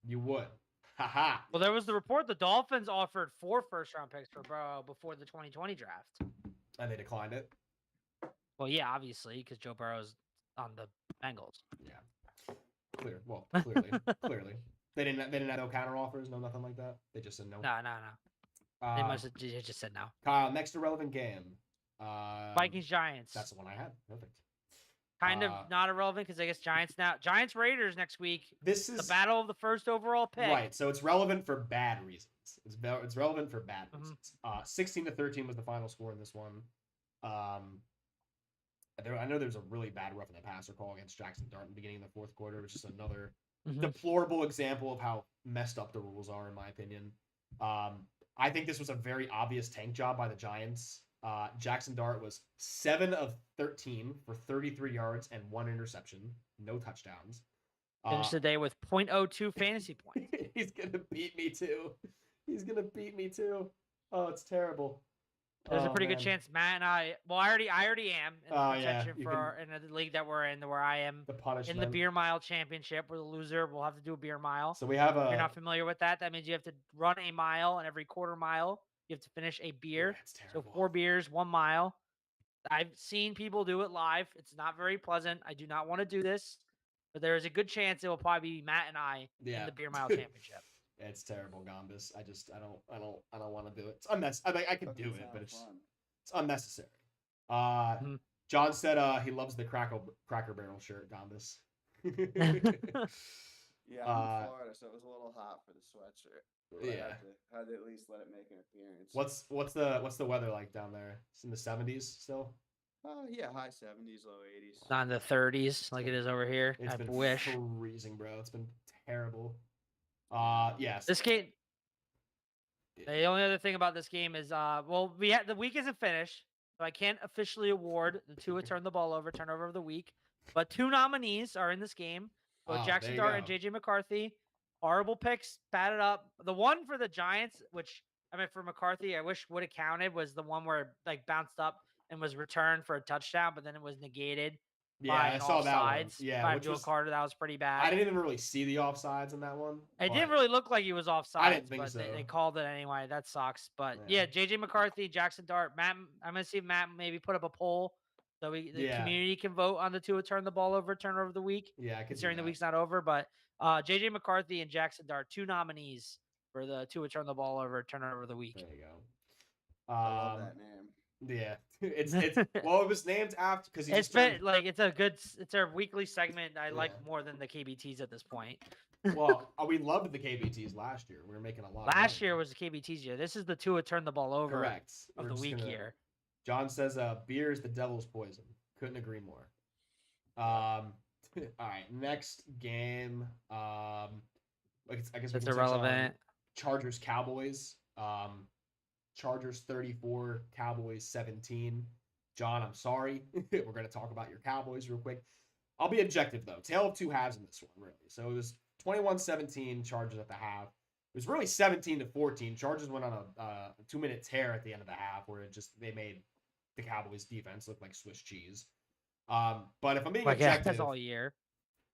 You would. Haha. Well, there was the report the Dolphins offered 4 first-round picks for Burrow before the 2020 draft. And they declined it. Well, yeah, obviously, because Joe Burrow's on the Bengals. Yeah. Clearly. Clearly. They didn't have no counter offers, no nothing like that. They just said no. No. They must have just said no. Kyle, next irrelevant game. Vikings Giants. That's the one I had. Perfect. Kind of not irrelevant because I guess Giants Raiders next week. This is the battle of the first overall pick. Right. So it's relevant for bad reasons. It's relevant for bad reasons. 16-13 was the final score in this one. I know there's a really bad roughing the passer call against Jackson Dart in the beginning of the fourth quarter, which is another deplorable example of how messed up the rules are, in my opinion. I think this was a very obvious tank job by the Giants. Jackson Dart was 7 of 13 for 33 yards and 1 interception, no touchdowns. Finished the day with 0.02 fantasy points. He's gonna beat me too. Oh, it's terrible. There's a pretty good chance Matt and I. Well, I already am in the contention in the league that we're in, where I am the punishment in the beer mile championship. Where the loser will have to do a beer mile. So we have If you're not familiar with that, that means you have to run a mile, and every quarter mile you have to finish a beer. So 4 beers, 1 mile. I've seen people do it live. It's not very pleasant. I do not want to do this, but there is a good chance it will probably be Matt and I in the beer mile championship. It's terrible, Gambus. I don't want to do it. It's unnecessary. I can do it, but it's unnecessary. John said he loves the Cracker Barrel shirt, Gambus. Yeah, I'm in Florida, so it was a little hot for the sweatshirt. Yeah, I had to at least let it make an appearance. What's the weather like down there? It's in the 70s still. Yeah, high 70s, low 80s. Not in the 30s like it is over here. It's been wish. Freezing, bro. It's been terrible. Yes. This game. The only other thing about this game is, the week isn't finished, so I can't officially award the Tua turnover of the week. But 2 nominees are in this game: both Jackson Dart and JJ McCarthy. Horrible picks, batted up. The one for the Giants, for McCarthy, I wish would have counted, was the one where it bounced up and was returned for a touchdown, but then it was negated. Yeah, I saw that one. Yeah, by Joe Carter, that was pretty bad. I didn't even really see the offsides in that one. It didn't really look like he was offsides. I didn't think but so. They called it anyway. That sucks. But yeah, JJ McCarthy, Jackson Dart, Matt. I'm gonna see if Matt maybe put up a poll so the community can vote on the Tua turnover of the week. Yeah, considering the week's not over. But JJ McCarthy and Jackson Dart, 2 nominees for the Tua turnover of the week. There you go. I love that name. Yeah, it's well, it was named after because it's a weekly segment I like more than the KBTs at this point. Well, we loved the KBTs last year. We were making a lot. Last year was the KBTs year. This is the Tua turn the ball over. Correct. Of the week here. John says, "Beer is the devil's poison." Couldn't agree more. All right, next game. I guess it's irrelevant. Chargers Cowboys. Chargers 34, Cowboys 17. John, I'm sorry. We're going to talk about your Cowboys real quick. I'll be objective, though. Tale of 2 halves in this one, really. So it was 21-17, Chargers at the half. It was really 17-14. Chargers went on a 2-minute tear at the end of the half where they made the Cowboys defense look like Swiss cheese. But if I'm being objective... that's all year.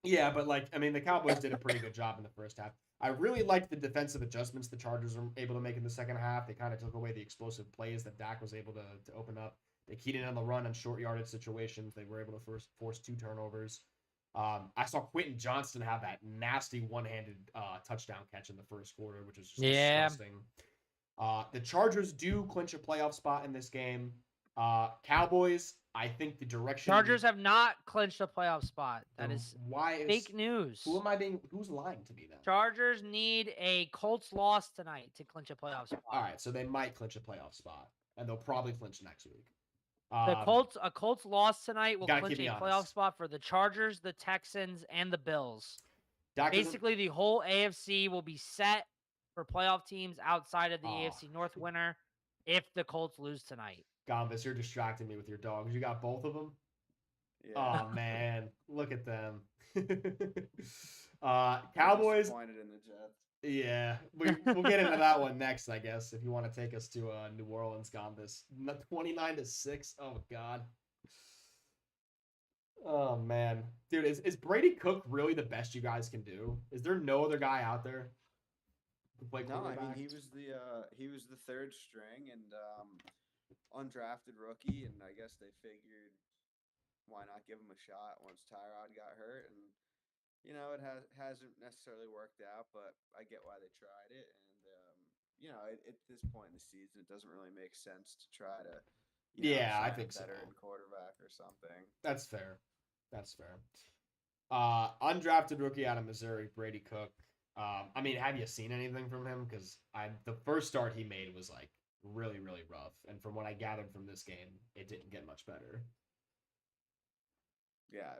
Yeah, but the Cowboys did a pretty good job in the first half. I really liked the defensive adjustments the Chargers were able to make in the second half. They kind of took away the explosive plays that Dak was able to open up. They keyed in on the run and short yardage situations. They were able to force 2 turnovers. I saw Quentin Johnston have that nasty one-handed touchdown catch in the first quarter, which is just disgusting. The Chargers do clinch a playoff spot in this game. Cowboys, I think the direction... Chargers have not clinched a playoff spot. That is fake news. Who's lying to me then? Chargers need a Colts loss tonight to clinch a playoff spot. All right, so they might clinch a playoff spot, and they'll probably clinch next week. A Colts loss tonight will clinch a playoff spot for the Chargers, the Texans, and the Bills. Basically, the whole AFC will be set for playoff teams outside of the AFC North winner if the Colts lose tonight. Gambus, you're distracting me with your dogs. You got both of them? Yeah. Oh, man. Look at them. Cowboys. Disappointed in the Jets. Yeah, we'll get into that one next, I guess, if you want to take us to New Orleans Gambas. 29-6. Oh God. Oh man, dude, is Brady Cook really the best you guys can do? Is there no other guy out there to play No, I mean quarterback? he was the third string and undrafted rookie, and I guess they figured why not give him a shot once Tyrod got hurt, and it hasn't necessarily worked out, but I get why they tried it, and at this point in the season, it doesn't really make sense to try to Yeah, I sign a think so. veteran quarterback or something. That's fair. That's fair. Undrafted rookie out of Missouri, Brady Cook. I mean, have you seen anything from him? Because the first start he made was like really, really rough, and from what I gathered from this game, it didn't get much better. Yeah,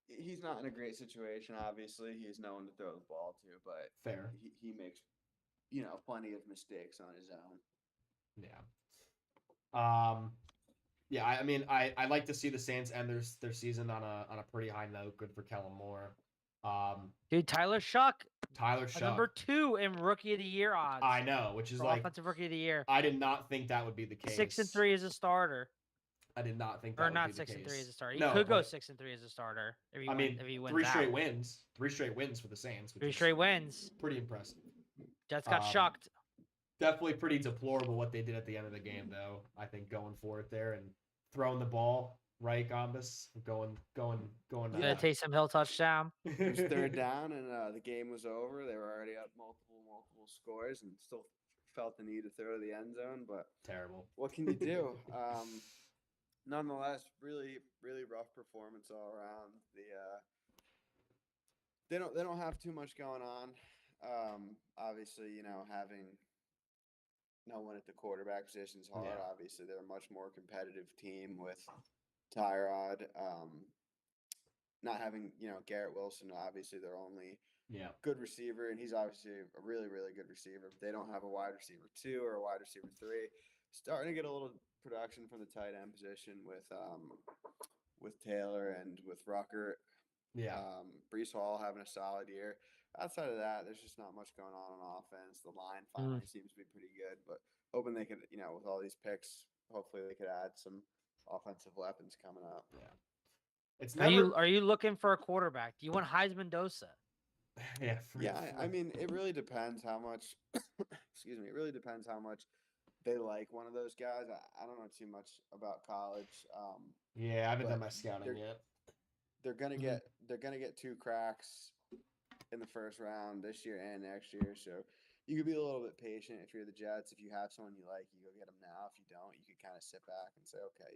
he's not in a great situation. Obviously, he's no one to throw the ball to, but Fair. he makes plenty of mistakes on his own. Yeah. Yeah. I mean, I like to see the Saints end their season on a pretty high note. Good for Kellen Moore. Dude, Tyler Shuck, Tyler Shuck, number 2 in Rookie of the Year odds. I know, which is for like Offensive Rookie of the Year. I did not think that would be the case. 6-3 as a starter. I did not think that Or would not be the 6-3 case. as a starter. He No, could go but 6-3 as a starter if he I mean, if he wins 3 straight out. wins. 3 straight wins for the Saints. Which 3 is straight wins. Pretty impressive. Jets got shocked. Definitely pretty deplorable what they did at the end of the game, though. I think going for it there and throwing the ball, right, Gambas? Going. Yeah, Taysom Hill touchdown. It was third down, and the game was over. They were already up multiple scores, and still felt the need to throw to the end zone. But terrible. What can you do? Nonetheless, really, really rough performance all around. They don't have too much going on. Obviously, having no one at the quarterback position is hard. Yeah. Obviously, they're a much more competitive team with Tyrod. Not having Garrett Wilson, obviously their only good receiver, and he's obviously a really, really good receiver. But they don't have a wide receiver 2 or a wide receiver 3. Starting to get a little production from the tight end position with Taylor and with Rucker. Yeah. Brees Hall having a solid year. Outside of that, there's just not much going on offense. The line finally seems to be pretty good, but hoping they could, with all these picks, hopefully they could add some offensive weapons coming up. Yeah. It's never... Are you looking for a quarterback? Do you want Heisman Dosa? Yeah. I mean, it really depends how much. Excuse me. It really depends how much they like one of those guys. I don't know too much about college. I haven't done my scouting yet. They're gonna get 2 cracks in the first round this year and next year. So you could be a little bit patient if you're the Jets. If you have someone you like, you go get them now. If you don't, you could kind of sit back and say, okay,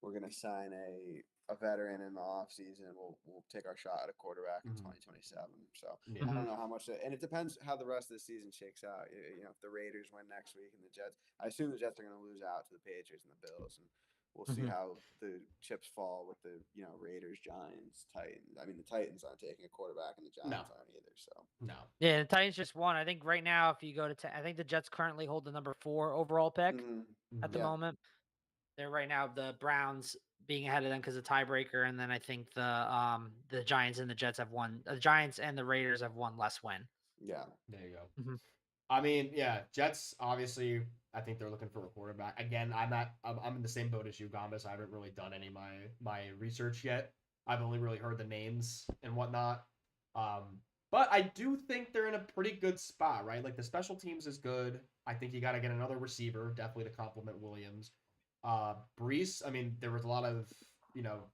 we're gonna sign a veteran in the offseason. We'll take our shot at a quarterback in 2027. So I don't know how much, and it depends how the rest of the season shakes out. If the Raiders win next week and the Jets, I assume the Jets are going to lose out to the Patriots and the Bills, and we'll see how the chips fall with the Raiders, Giants, Titans. I mean, the Titans aren't taking a quarterback, and the Giants aren't either. So no. Yeah, the Titans just won. I think right now, if you go to, I think the Jets currently hold the number 4 overall pick at the moment. They're right now the Browns being ahead of them because of tiebreaker, and then I think the Giants and the Jets have won. The Giants and the Raiders have one less win. Yeah, there you go. I mean, Jets obviously. I think they're looking for a quarterback. Again, I'm in the same boat as you, Gambas. I haven't really done any of my research yet. I've only really heard the names and whatnot. But I do think they're in a pretty good spot, right? Like the special teams is good. I think you got to get another receiver, definitely to complement Williams. Brees, I mean, there was a lot of,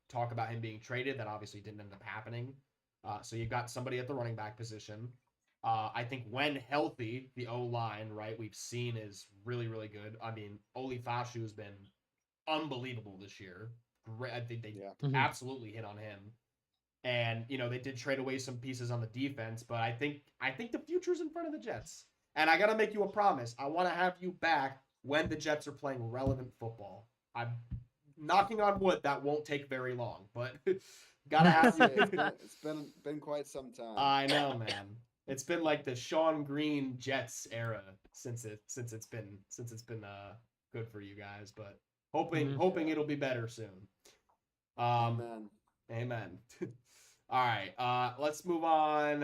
talk about him being traded. That obviously didn't end up happening. So you've got somebody at the running back position. I think when healthy, the O-line, right, we've seen is really, really good. I mean, Oli Fashu has been unbelievable this year. Great. I think they absolutely hit on him. And, they did trade away some pieces on the defense, but I think the future's in front of the Jets. And I got to make you a promise. I want to have you back when the Jets are playing relevant football. I'm knocking on wood that won't take very long, but gotta have you. It's been quite some time. I know, man. It's been like the Sean Green Jets era since it's been good for you guys, but hoping it'll be better soon. Amen. Amen. All right. Let's move on.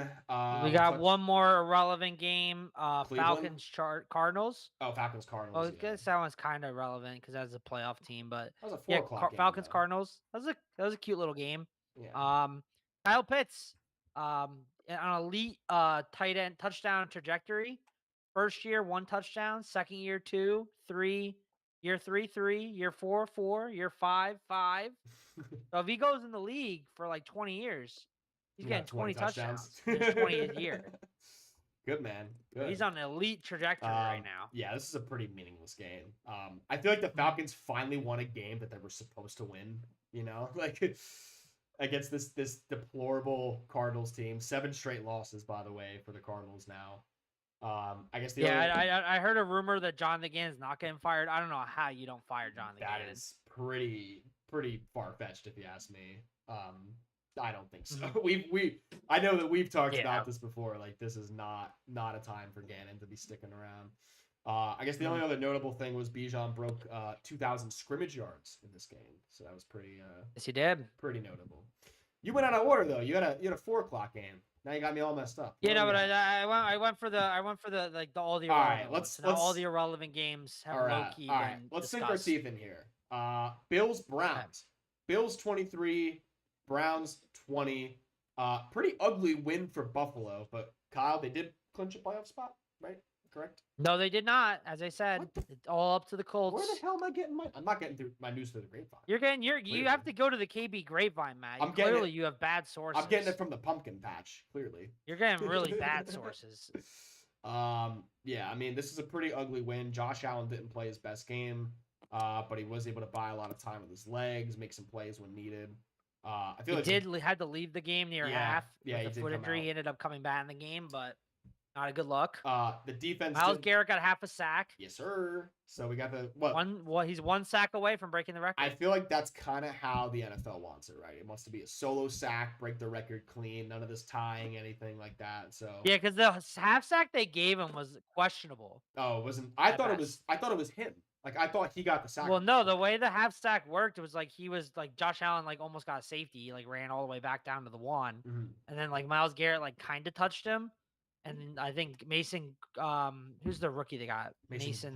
We got one more irrelevant game. Cleveland? Cardinals. Oh, Falcons Cardinals. I guess that one's kind of relevant because that's a playoff team. But That was a 4 yeah, o'clock game. Falcons Though. Cardinals. That was a cute little game. Yeah. Kyle Pitts, on elite tight end touchdown trajectory. First year 1 touchdown. Second year 2, 3. Year 3, 3. Year 4, 4. Year 5, 5. So if he goes in the league for like 20 years, he's getting 20 touchdowns. His 20th year. Good, man. Good. He's on an elite trajectory right now. Yeah, this is a pretty meaningless game. I feel like the Falcons finally won a game that they were supposed to win. You know, like against this deplorable Cardinals team. 7 straight losses, by the way, for the Cardinals now. I guess I heard a rumor that Jonathan Gannon's not getting fired. I don't know how you don't fire Jonathan Gannon. That is pretty far fetched, if you ask me. I don't think so. I know that we've talked about this before. Like, this is not a time for Gannon to be sticking around. I guess the only other notable thing was Bijan broke 2,000 scrimmage yards in this game, so that was pretty. Yes, he did. Pretty notable. You went out of order though. You had a 4 o'clock game. Now you got me all messed up. Yeah, no, but I went for the like all the irrelevant. Let's all the irrelevant games have low key. All right, let's sink our teeth in here. Bills Browns. Bills 23, Browns 20. Pretty ugly win for Buffalo, but Kyle, they did clinch a playoff spot, right? Correct? No, they did not. As I said, it's all up to the Colts. Where the hell am I getting my? I'm not getting through my news through the grapevine. You have to go to the KB grapevine, Matt. Clearly, you have bad sources. I'm getting it from the pumpkin patch. Clearly, you're getting really bad sources. Yeah. I mean, this is a pretty ugly win. Josh Allen didn't play his best game, but he was able to buy a lot of time with his legs, make some plays when needed. I feel he had to leave the game near half. Yeah, with the foot injury. He ended up coming back in the game, but. Not a good look. The defense. Myles Garrett got half a sack. Yes, sir. So we got the he's 1 sack away from breaking the record. I feel like that's kind of how the NFL wants it, right? It wants to be a solo sack, break the record clean, none of this tying, anything like that. So yeah, because the half sack they gave him was questionable. Oh, it wasn't. I thought it was him. Like I thought he got the sack. Well, no, the way the half sack worked, it was like he was like Josh Allen like almost got a safety, he like ran all the way back down to the 1, and then like Myles Garrett like kind of touched him. And I think Mason, who's the rookie they got? Mason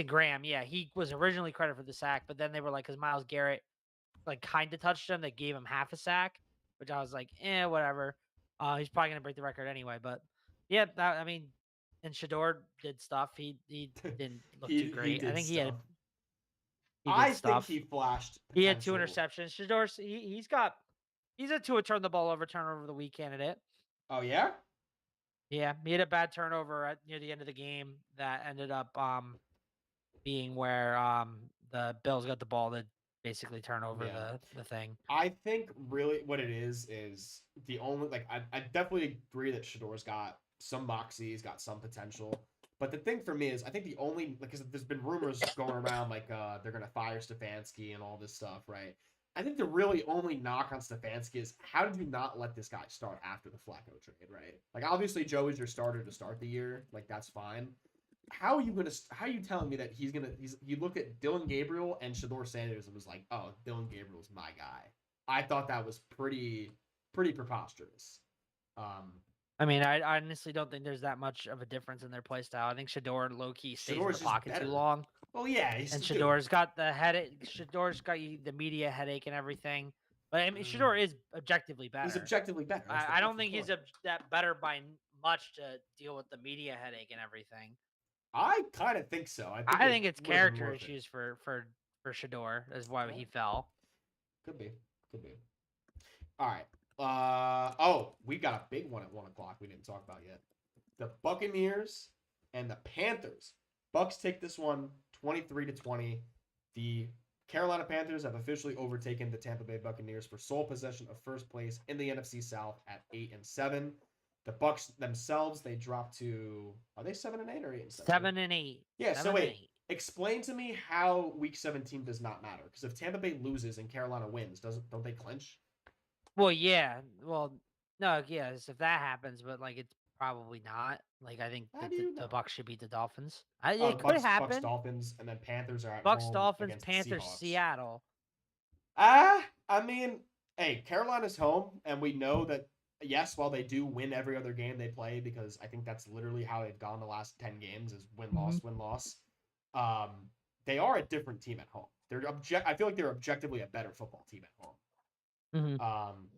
Graham. Yeah, he was originally credited for the sack, but then they were like, because Myles Garrett like kind of touched him, they gave him half a sack, which I was like, whatever. He's probably gonna break the record anyway. But yeah, and Shador did stuff. He didn't look too great. I think he had. I think he flashed. He had 2 interceptions. Shador, he's a turn the ball over turnover of the week candidate. Oh yeah. Yeah, he had a bad turnover near the end of the game that ended up being where the Bills got the ball to basically turn over the thing. I think really what it is the only I definitely agree that Shador's got some moxie, he's got some potential. But the thing for me is I think the only because there's been rumors going around they're gonna fire Stefanski and all this stuff, right? I think the really only knock on Stefanski is how did you not let this guy start after the Flacco trade, right? Like obviously Joe is your starter to start the year, like that's fine. How are you telling me that you looked at Dylan Gabriel and Shador Sanders and was like, oh, Dylan Gabriel's my guy. I thought that was pretty preposterous. I mean, I honestly don't think there's that much of a difference in their play style. I think Shador low-key stays in the pocket too long. Well, yeah, and Shador's got the headache. Shador's got the media headache and everything. But I mean, Shador is objectively better. He's objectively better. I don't think he's that better by much to deal with the media headache and everything. I kind of think so. I think it's character issues for Shador is why he fell. Could be. All right. We got a big one at 1 o'clock we didn't talk about yet. The Buccaneers and the Panthers. Bucs take this one 23-20. The Carolina Panthers have officially overtaken the Tampa Bay Buccaneers for sole possession of first place in the NFC South at 8-7. The Bucs themselves, they dropped to, are they 7-8 or 8-7? 7-8. Yeah. So wait, explain to me how Week 17 does not matter. Because if Tampa Bay loses and Carolina wins, don't they clinch? Well, yeah. Well, no, yes, if that happens, but it's probably not. I think the Bucs should beat the Dolphins. It could happen. Bucs, Dolphins, and then Panthers are at Bucs, home Dolphins, against Panthers, Seahawks. Seattle. I mean, Hey, Carolina's home, and we know that yes, while they do win every other game they play, because I think that's literally how they've gone the last 10 games is win Mhm. loss win loss. Um, they are a different team at home. I feel like they're objectively a better football team at home. Mhm.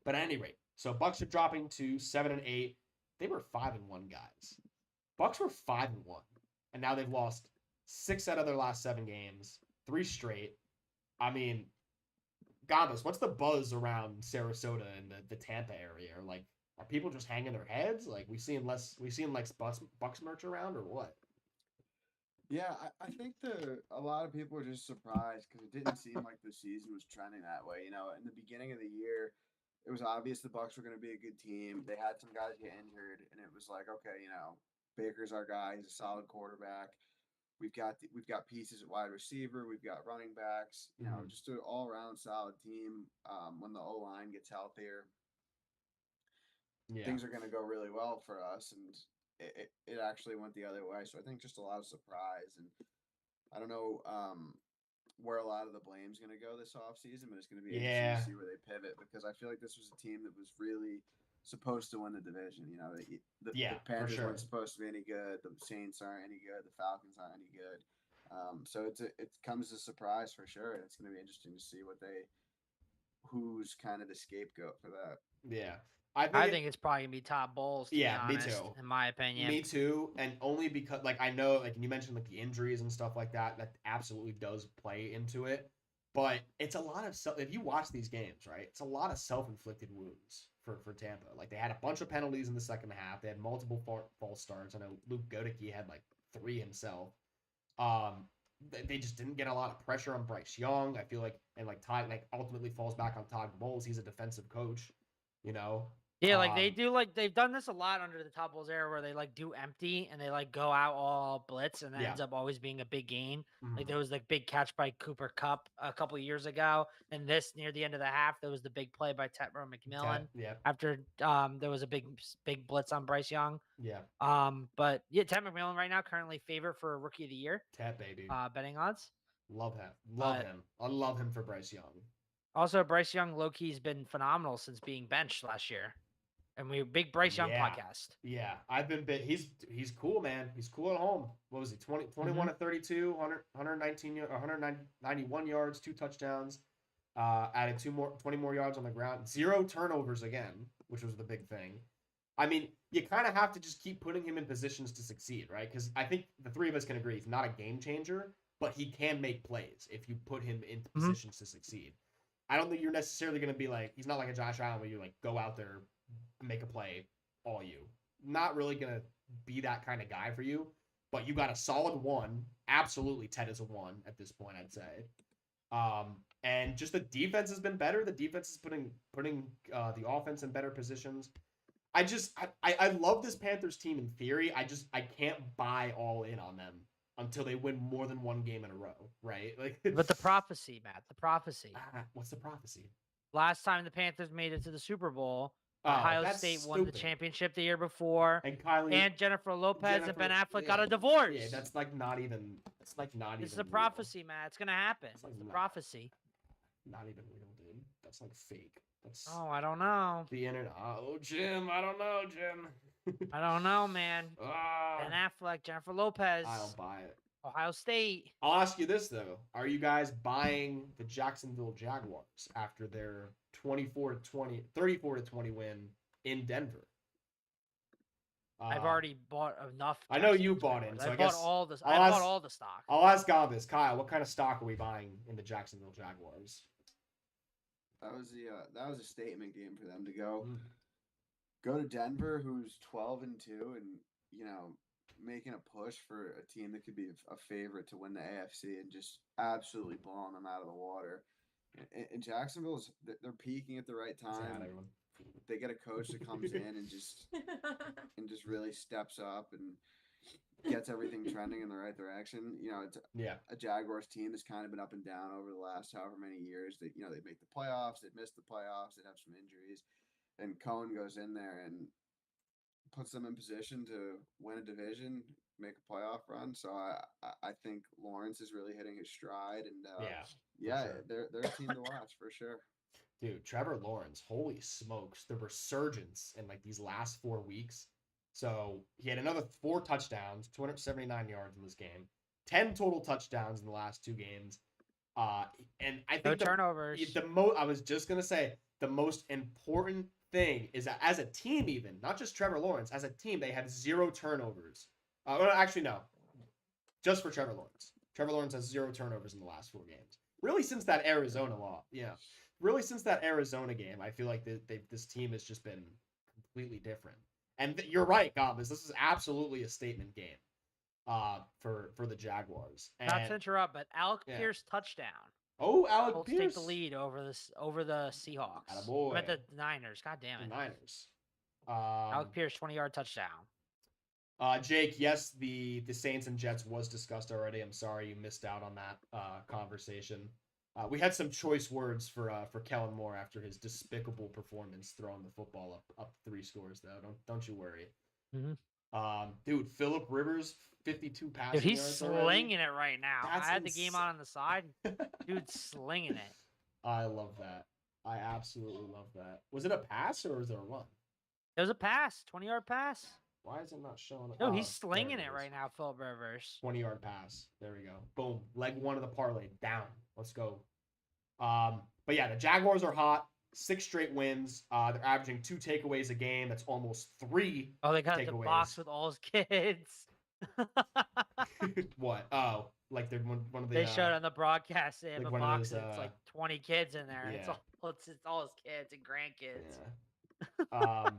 But at any rate, so Bucks are dropping to 7-8. They were 5-1 guys. Bucks were 5-1, and now they've lost 6 out of their last 7 games, 3 straight. I mean, Gambas, what's the buzz around Sarasota and the Tampa area? Like, are people just hanging their heads? Like, we seeing like Bucks merch around or what? Yeah, I think a lot of people were just surprised because it didn't seem like the season was trending that way. You know, in the beginning of the year, it was obvious the Bucks were going to be a good team. They had some guys get injured, and it was like, okay, Baker's our guy. He's a solid quarterback. We've got pieces at wide receiver. We've got running backs. Just an all around solid team. When the O line gets healthier, Yeah, things are going to go really well for us. And it actually went the other way. So I think just a lot of surprise. And I don't know where a lot of the blame's going to go this offseason, but it's going to be interesting to yeah, see where they pivot because I feel like this was a team that was really supposed to win the division. The for Panthers weren't sure. supposed to be any good. The Saints aren't any good. The Falcons aren't any good. So it comes as a surprise for sure. And it's going to be interesting to see who's kind of the scapegoat for that. Yeah, I think it's probably gonna be top Bowls, to be yeah, me honest, too. in my opinion. Me too, and only because like I know like you mentioned like the injuries and stuff like that that absolutely does play into it. But it's a lot of if you watch these games, right? It's a lot of self-inflicted wounds for Tampa. Like they had a bunch of penalties in the second half. They had multiple false starts. I know Luke Godicke had like 3 himself. Um, they just didn't get a lot of pressure on Bryce Young. I feel like and like Todd like ultimately falls back on Todd Bowles. He's a defensive coach, you know. Yeah, like Um, they've done this a lot under the top Bulls era where they like do empty and they like go out all blitz and it yeah. ends up always being a big gain. Mhm. Like there was like big catch by Cooper Cup a couple of years ago, and this near the end of the half there was the big play by Tetmer McMillan Yeah, after there was a big blitz on Bryce Young. yeah. But yeah, Ted McMillan right now currently favorite for Rookie of the Year Tat baby. betting odds. Love him. Love But him. I love him for Bryce Young. also Bryce Young low key's been phenomenal since being benched last year, and we big Bryce Young Yeah. podcast. Yeah. I've been bit. He's cool, man. He's cool at home. What was he? 21 to 32, 119 191 yards, 2 touchdowns. Added 20 more yards on the ground. 0 turnovers again, which was the big thing. I mean, you kind of have to just keep putting him in positions to succeed, right? Because I think the three of us can agree he's not a game changer, but he can make plays if you put him in positions to succeed. I don't think you're necessarily going to be like, he's not like a Josh Allen where you like go out there, make a play, all you. Not really going to be that kind of guy for you, but you got a solid 1. Absolutely, Ted is a 1 at this point, I'd say. And just the defense has been better. The defense is putting the offense in better positions. I love this Panthers team in theory. I can't buy all in on them until they win more than 1 game in a row, right? Like, But the prophecy, Matt, the prophecy. What's the prophecy? Last time the Panthers made it to the Super Bowl, Oh, Ohio that's State won the stupid. championship the year before, And Kylie and Jennifer Lopez and Ben Affleck got a yeah. divorce. Yeah, that's like not even. It's like not It's even. the real. prophecy, Matt. It's gonna happen. It's like It's the not- prophecy. Not even real, dude. That's like fake. That's Oh, I don't know. the internet. Oh, Jim, I don't know, Jim. I don't know, man. Ben Affleck, Jennifer Lopez, I don't buy it. Ohio State. I'll ask you this though: are you guys buying the Jacksonville Jaguars after their 34 to 20 win in Denver? I've already bought enough. I know you Jacksonville bought in, Jaguars. so I I bought guess all this. I'll I ask- bought all the stock. I'll ask Gambas. Kyle, what kind of stock are we buying in the Jacksonville Jaguars? That was a statement game for them to go to Denver, who's 12-2, and making a push for a team that could be a favorite to win the AFC and just absolutely blowing them out of the water. And Jacksonville's they're peaking at the right Say hi to time. everyone. They get a coach that comes in and just really steps up and gets everything trending in the right direction. It's Yeah. a Jaguars team that's kind of been up and down over the last however many years. They they make the playoffs, they miss the playoffs, they have some injuries, and Cohen goes in there and puts them in position to win a division, make a playoff run. So I think Lawrence is really hitting his stride, and Yeah. they're a team to watch for sure. Dude, Trevor Lawrence, holy smokes, the resurgence in like these last 4 weeks. So he had another 4 touchdowns, 279 yards in this game, 10 total touchdowns in the last 2 games. And I No think turnovers. I was just gonna say the most important thing is that as a team, even not just Trevor Lawrence, as a team, they have 0 turnovers. Well, actually, no, just for Trevor Lawrence. Trevor Lawrence has 0 turnovers in the last 4 games. Really, since that Arizona really since that Arizona game, I feel like this team has just been completely different. And you're right, Gobbs. This is absolutely a statement game for the Jaguars. And, Not to interrupt, but Alec Pierce touchdown. Oh, Alec Colts Pierce. take the lead over the Seahawks. Attaboy. I meant the Niners. God damn it. The Niners. Alec Pierce, 20-yard touchdown. Jake, yes, the Saints and Jets was discussed already. I'm sorry you missed out on that conversation. We had some choice words for Kellen Moore after his despicable performance throwing the football up 3 scores though. Don't you worry. Mm-hmm. Dude, Phillip Rivers, 52 passing Dude, he's yards slinging already. it right now. That's I had the game on the side. Dude's slinging it. I love that. I absolutely love that. Was it a pass or was it a run? It was a pass, 20-yard pass. Why is it not showing up? No, he's slinging it right now, Phillip Rivers. 20-yard pass. There we go. Boom. Leg 1 of the parlay. Down. Let's go. But yeah, the Jaguars are hot. 6 straight wins. They're averaging 2 takeaways a game. That's almost 3. Oh, they got the box with all his kids. What? Oh, like they're one of the. They showed on the broadcast. They have like a box. Those, it's like 20 kids in there. Yeah. It's all his kids and grandkids. Yeah.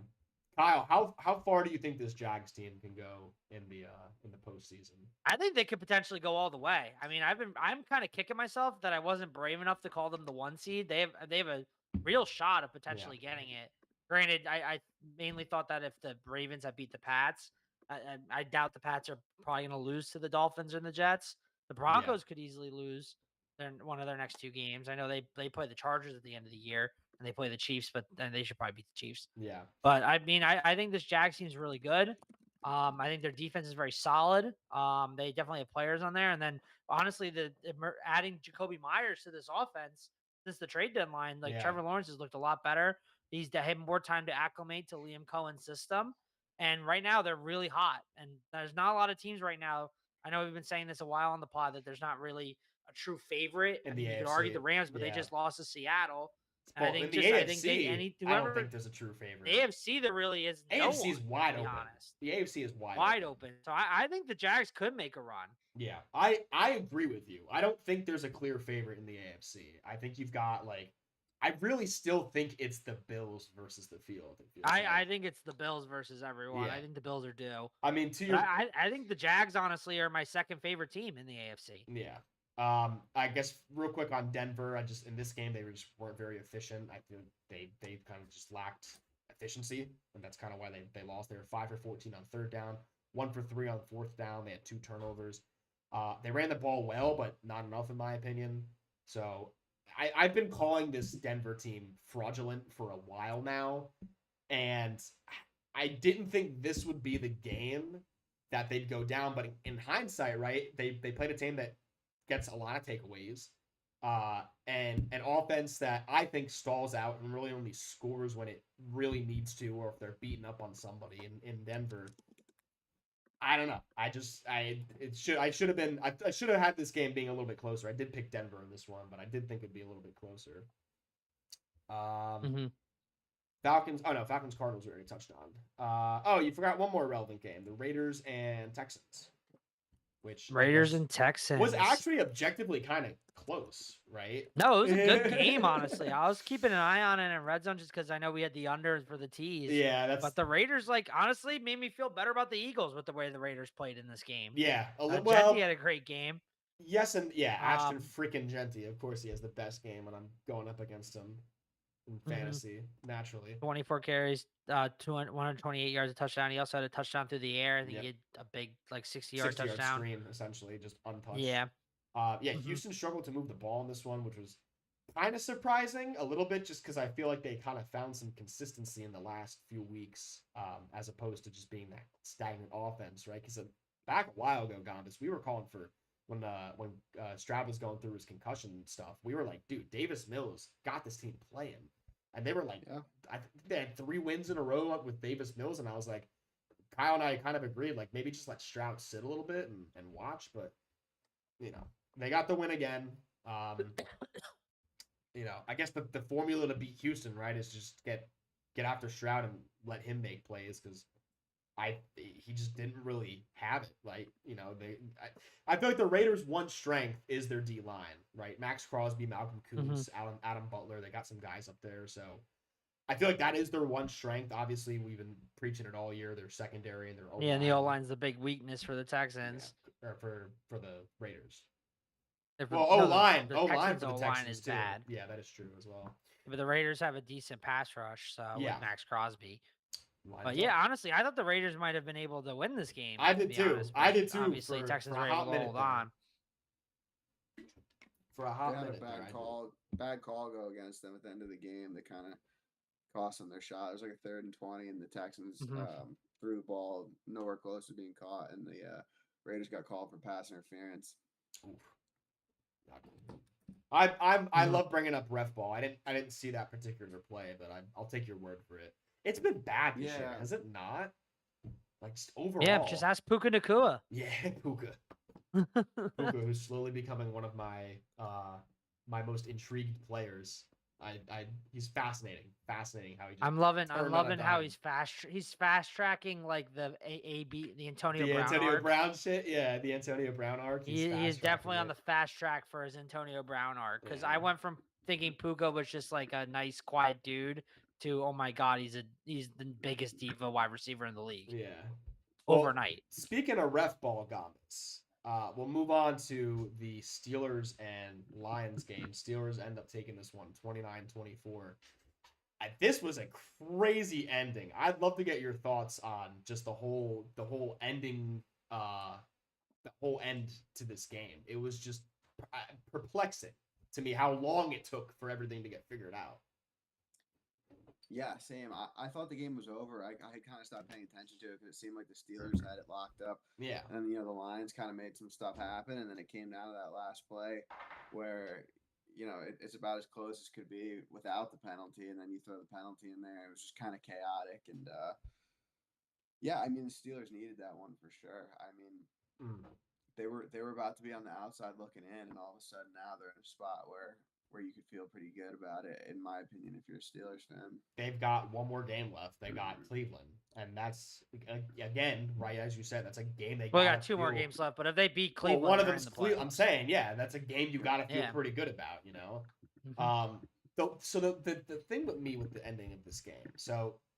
Kyle, how far do you think this Jags team can go in the postseason? I think they could potentially go all the way. I mean, I'm kind of kicking myself that I wasn't brave enough to call them the 1 seed. They have a real shot of potentially getting it. Granted, I mainly thought that if the Ravens had beat the Pats, I doubt the Pats are probably going to lose to the Dolphins and the Jets. The Broncos could easily lose one of their next 2 games. I know they play the Chargers at the end of the year. And they play the Chiefs, but then they should probably beat the Chiefs. Yeah. But I mean, I think this Jags team is really good. I think their defense is very solid. They definitely have players on there. And then honestly, adding Jacoby Myers to this offense since the trade deadline, Trevor Lawrence has looked a lot better. He's had more time to acclimate to Liam Cohen's system. And right now they're really hot. And there's not a lot of teams right now. I know we've been saying this a while on the pod that there's not really a true favorite. I mean, you could argue the Rams, but they just lost to Seattle. Well, I think I don't think there's a true favorite. The AFC, there really is no AFC is wide open. Honest. The AFC is wide open. So I think the Jags could make a run. Yeah, I agree with you. I don't think there's a clear favorite in the AFC. I think you've got I really still think it's the Bills versus the field. I think it's the Bills versus everyone. Yeah. I think the Bills are due. I mean, I think the Jags honestly are my second favorite team in the AFC. Yeah. I guess real quick on Denver, in this game they just weren't very efficient. I feel they kind of just lacked efficiency, and that's kind of why they lost. They were 5 for 14 on 3rd down, 1 for 3 on 4th down. They had 2 turnovers. They ran the ball well, but not enough in my opinion. So I've been calling this Denver team fraudulent for a while now, and I didn't think this would be the game that they'd go down. But in hindsight, right, they played a team that gets a lot of takeaways, and an offense that I think stalls out and really only scores when it really needs to, or if they're beating up on somebody in Denver. I don't know. I should have had this game being a little bit closer. I did pick Denver in this one, but I did think it'd be a little bit closer. Falcons. Oh no, Falcons Cardinals we already touched on. You forgot one more relevant game: the Raiders and Texans. Which Raiders and Texans was actually objectively kind of close, right? No, it was a good game, honestly. I was keeping an eye on it in red zone just because I know we had the under for the tees. Yeah, but the Raiders, honestly, made me feel better about the Eagles with the way the Raiders played in this game. Yeah, Genty had a great game. Yes, and Ashton freaking Genty. Of course, he has the best game when I'm going up against him in fantasy, naturally. 24 carries, 128 yards, a touchdown. He also had a touchdown through the air. I think he had a big 60-yard touchdown. Screen, essentially, just untouched. Yeah. Houston struggled to move the ball in this one, which was kind of surprising a little bit, just because I feel like they kind of found some consistency in the last few weeks, as opposed to just being that stagnant offense, right? Because back a while ago, Gambas, we were calling for Stroud was going through his concussion stuff, we were like, dude, Davis Mills got this team playing, and they were like, I think they had 3 wins in a row with Davis Mills, and I was like, Kyle and I kind of agreed, like maybe just let Stroud sit a little bit and watch, but they got the win again. I guess the formula to beat Houston, right, is just get after Stroud and let him make plays, because he just didn't really have it. Like, I feel like the Raiders' one strength is their D line, right? Max Crosby, Malcolm Koonce, Adam Butler. They got some guys up there, so I feel like that is their one strength. Obviously, we've been preaching it all year. Their secondary and their O-line. Yeah, and the O-line's the big weakness for the Texans. Yeah, or for the Raiders. Well, O-line. The O-line Texans' for the O-line Texans is too. bad. Yeah, that is true as well. But the Raiders have a decent pass rush, so with Max Crosby. But yeah, honestly, I thought the Raiders might have been able to win this game. I did too. Obviously, Texans were able to hold on. For a hot minute, they had a bad call go against them at the end of the game. They kind of cost them their shot. It was like a 3rd and 20, and the Texans threw the ball nowhere close to being caught, and the Raiders got called for pass interference. I love bringing up ref ball. I didn't see that particular play, but I'll take your word for it. It's been bad this year, has it not? Like, just overall. Yeah, just ask Puka Nacua. Yeah, Puka. Puka, who's slowly becoming one of my my most intrigued players. He's fascinating how he just I'm loving how he's fast tracking like the Antonio Brown shit. Yeah, the Antonio Brown arc. He is definitely on the fast track for his Antonio Brown arc, because I went from thinking Puka was just like a nice quiet dude to, oh my god, he's the biggest diva wide receiver in the league. Yeah. Overnight. Speaking of ref ball gamas, we'll move on to the Steelers and Lions game. Steelers end up taking this one 29-24. This was a crazy ending. I'd love to get your thoughts on just the whole ending, the whole end to this game. It was just perplexing to me how long it took for everything to get figured out. Yeah, same. I thought the game was over. I kind of stopped paying attention to it because it seemed like the Steelers had it locked up. Yeah. And, the Lions kind of made some stuff happen, and then it came down to that last play where, it's about as close as could be without the penalty, and then you throw the penalty in there. It was just kind of chaotic. And, the Steelers needed that one for sure. They were about to be on the outside looking in, and all of a sudden now they're in a spot where you could feel pretty good about it, in my opinion, if you're a Steelers fan. They've got one more game left. They got Cleveland, and that's, again, right, as you said, that's a game they got 2 more games left, but if they beat Cleveland, one of them's Cleveland. I'm saying, that's a game you got to feel pretty good about, So the thing with me with the ending of this game,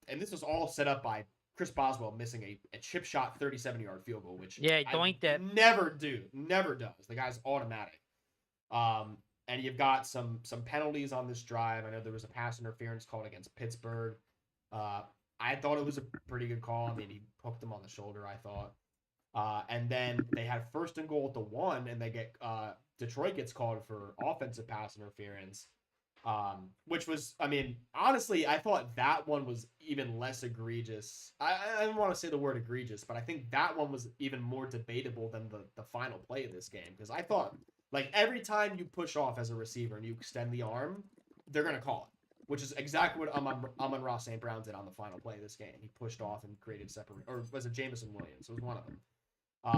and this was all set up by Chris Boswell missing a chip shot 37-yard field goal, which doinked it. Never does. The guy's automatic. And you've got some penalties on this drive. I know there was a pass interference called against Pittsburgh. I thought it was a pretty good call. He hooked him on the shoulder, I thought. And then they had 1st and goal at the 1, and they get Detroit gets called for offensive pass interference, which was, honestly, I thought that one was even less egregious. I don't want to say the word egregious, but I think that one was even more debatable than the final play of this game, because I thought, like, every time you push off as a receiver and you extend the arm, they're going to call it, which is exactly what Amon-Ra St. Brown did on the final play of this game. He pushed off and created separate, or was it Jameson Williams? It was one of them.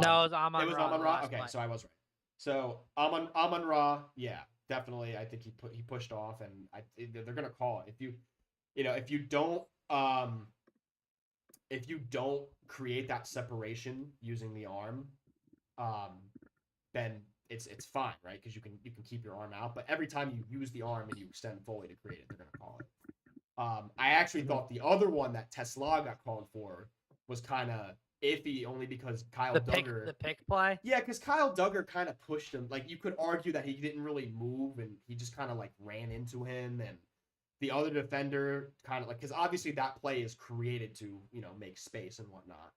No, it was Amon-Ra. It was Amon-Ra? Okay, so I was right. So Amon-Ra, yeah, definitely. I think he pushed off, and they're going to call it. If you don't create that separation using the arm, then it's fine, right? Because you can keep your arm out. But every time you use the arm and you extend fully to create it, they're going to call it. I actually thought the other one that Tesla got called for was kind of iffy, only because Kyle Duggar. The pick play? Yeah, because Kyle Duggar kind of pushed him. Like, you could argue that he didn't really move, and he just kind of, like, ran into him. And the other defender kind of, like, because obviously that play is created to, make space and whatnot.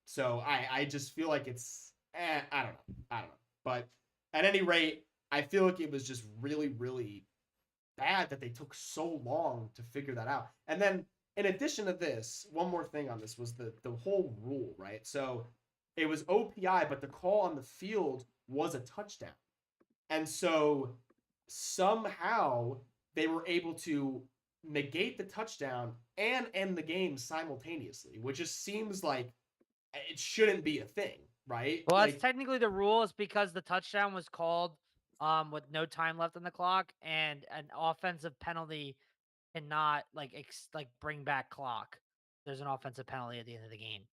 So I just feel like it's... I don't know. But at any rate, I feel like it was just really, really bad that they took so long to figure that out. And then, in addition to this, one more thing on this was the whole rule, right? So It was OPI, but the call on the field was a touchdown. And so somehow they were able to negate the touchdown and end the game simultaneously, which just seems like it shouldn't be a thing, right? Well, Like, that's technically the rule. Is because the touchdown was called with no time left on the clock, and an offensive penalty cannot like bring back clock. There's an offensive penalty at the end of the game.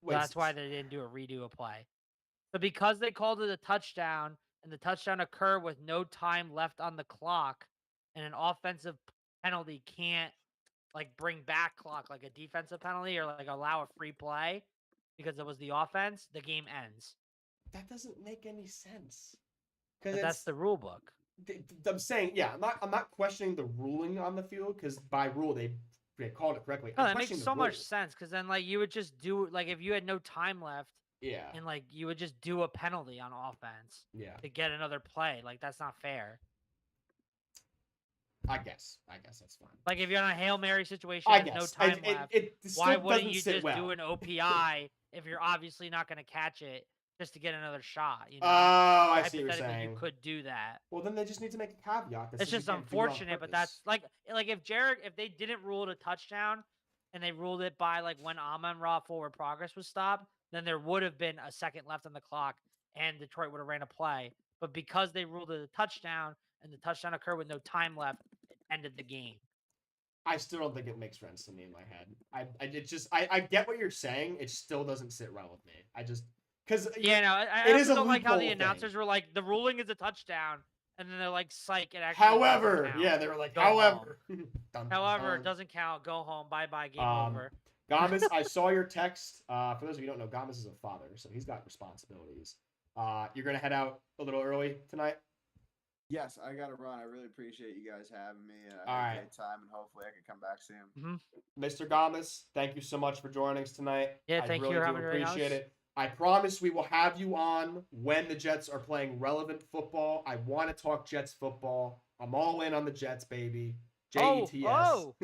So wait, that's why they didn't do a redo of play. But because they called it a touchdown and the touchdown occurred with no time left on the clock, and an offensive penalty can't like bring back clock like a defensive penalty or like allow a free play because it was the offense, the game ends. that doesn't make any sense. But that's the rule book. I'm saying, yeah, I'm not questioning the ruling on the field because by rule they called it correctly. No, I'm that makes questioning so the much rule. sense because then like you would just do like if you had no time left Yeah, and like you would just do a penalty on offense yeah. to get another play. Like that's not fair. I guess that's fine. Like if you're in a Hail Mary situation, I there's no guess time left. it still Why wouldn't doesn't you sit just well. do an OPI if you're obviously not going to catch it just to get another shot? You know, Oh, I see what you're hypothetically, saying. you could do that. Well, then they just need to make a caveat. That It's says just you can't do it on unfortunate, but that's purpose. like if they didn't rule it a touchdown and they ruled it by like when Amon-Ra forward progress was stopped, then there would have been a second left on the clock and Detroit would have ran a play. But because they ruled it a touchdown and the touchdown occurred with no time left, it ended the game. I still don't think it makes sense to me in my head. I get what you're saying. It still doesn't sit well with me. Because Yeah, no, I it also is a don't like how the loophole thing. announcers were like, the ruling is a touchdown, and then they're like, psych, it actually However, doesn't count. yeah, they were like, Go however. Dun, However, dun. it doesn't count. Go home. Bye-bye. Game over. Gamas, I saw your text. For those of you who don't know, Gamas is a father, so he's got responsibilities. You're gonna head out a little early tonight. Yes, I got to run. I really appreciate you guys having me. And I All had right. a great time, and hopefully I can come back soon. Mr. Gamas, thank you so much for joining us tonight. Yeah, I thank you really for do having me, appreciate Alex. it. I promise we will have you on when the Jets are playing relevant football. I want to talk Jets football. I'm all in on the Jets, baby. Jets. Oh.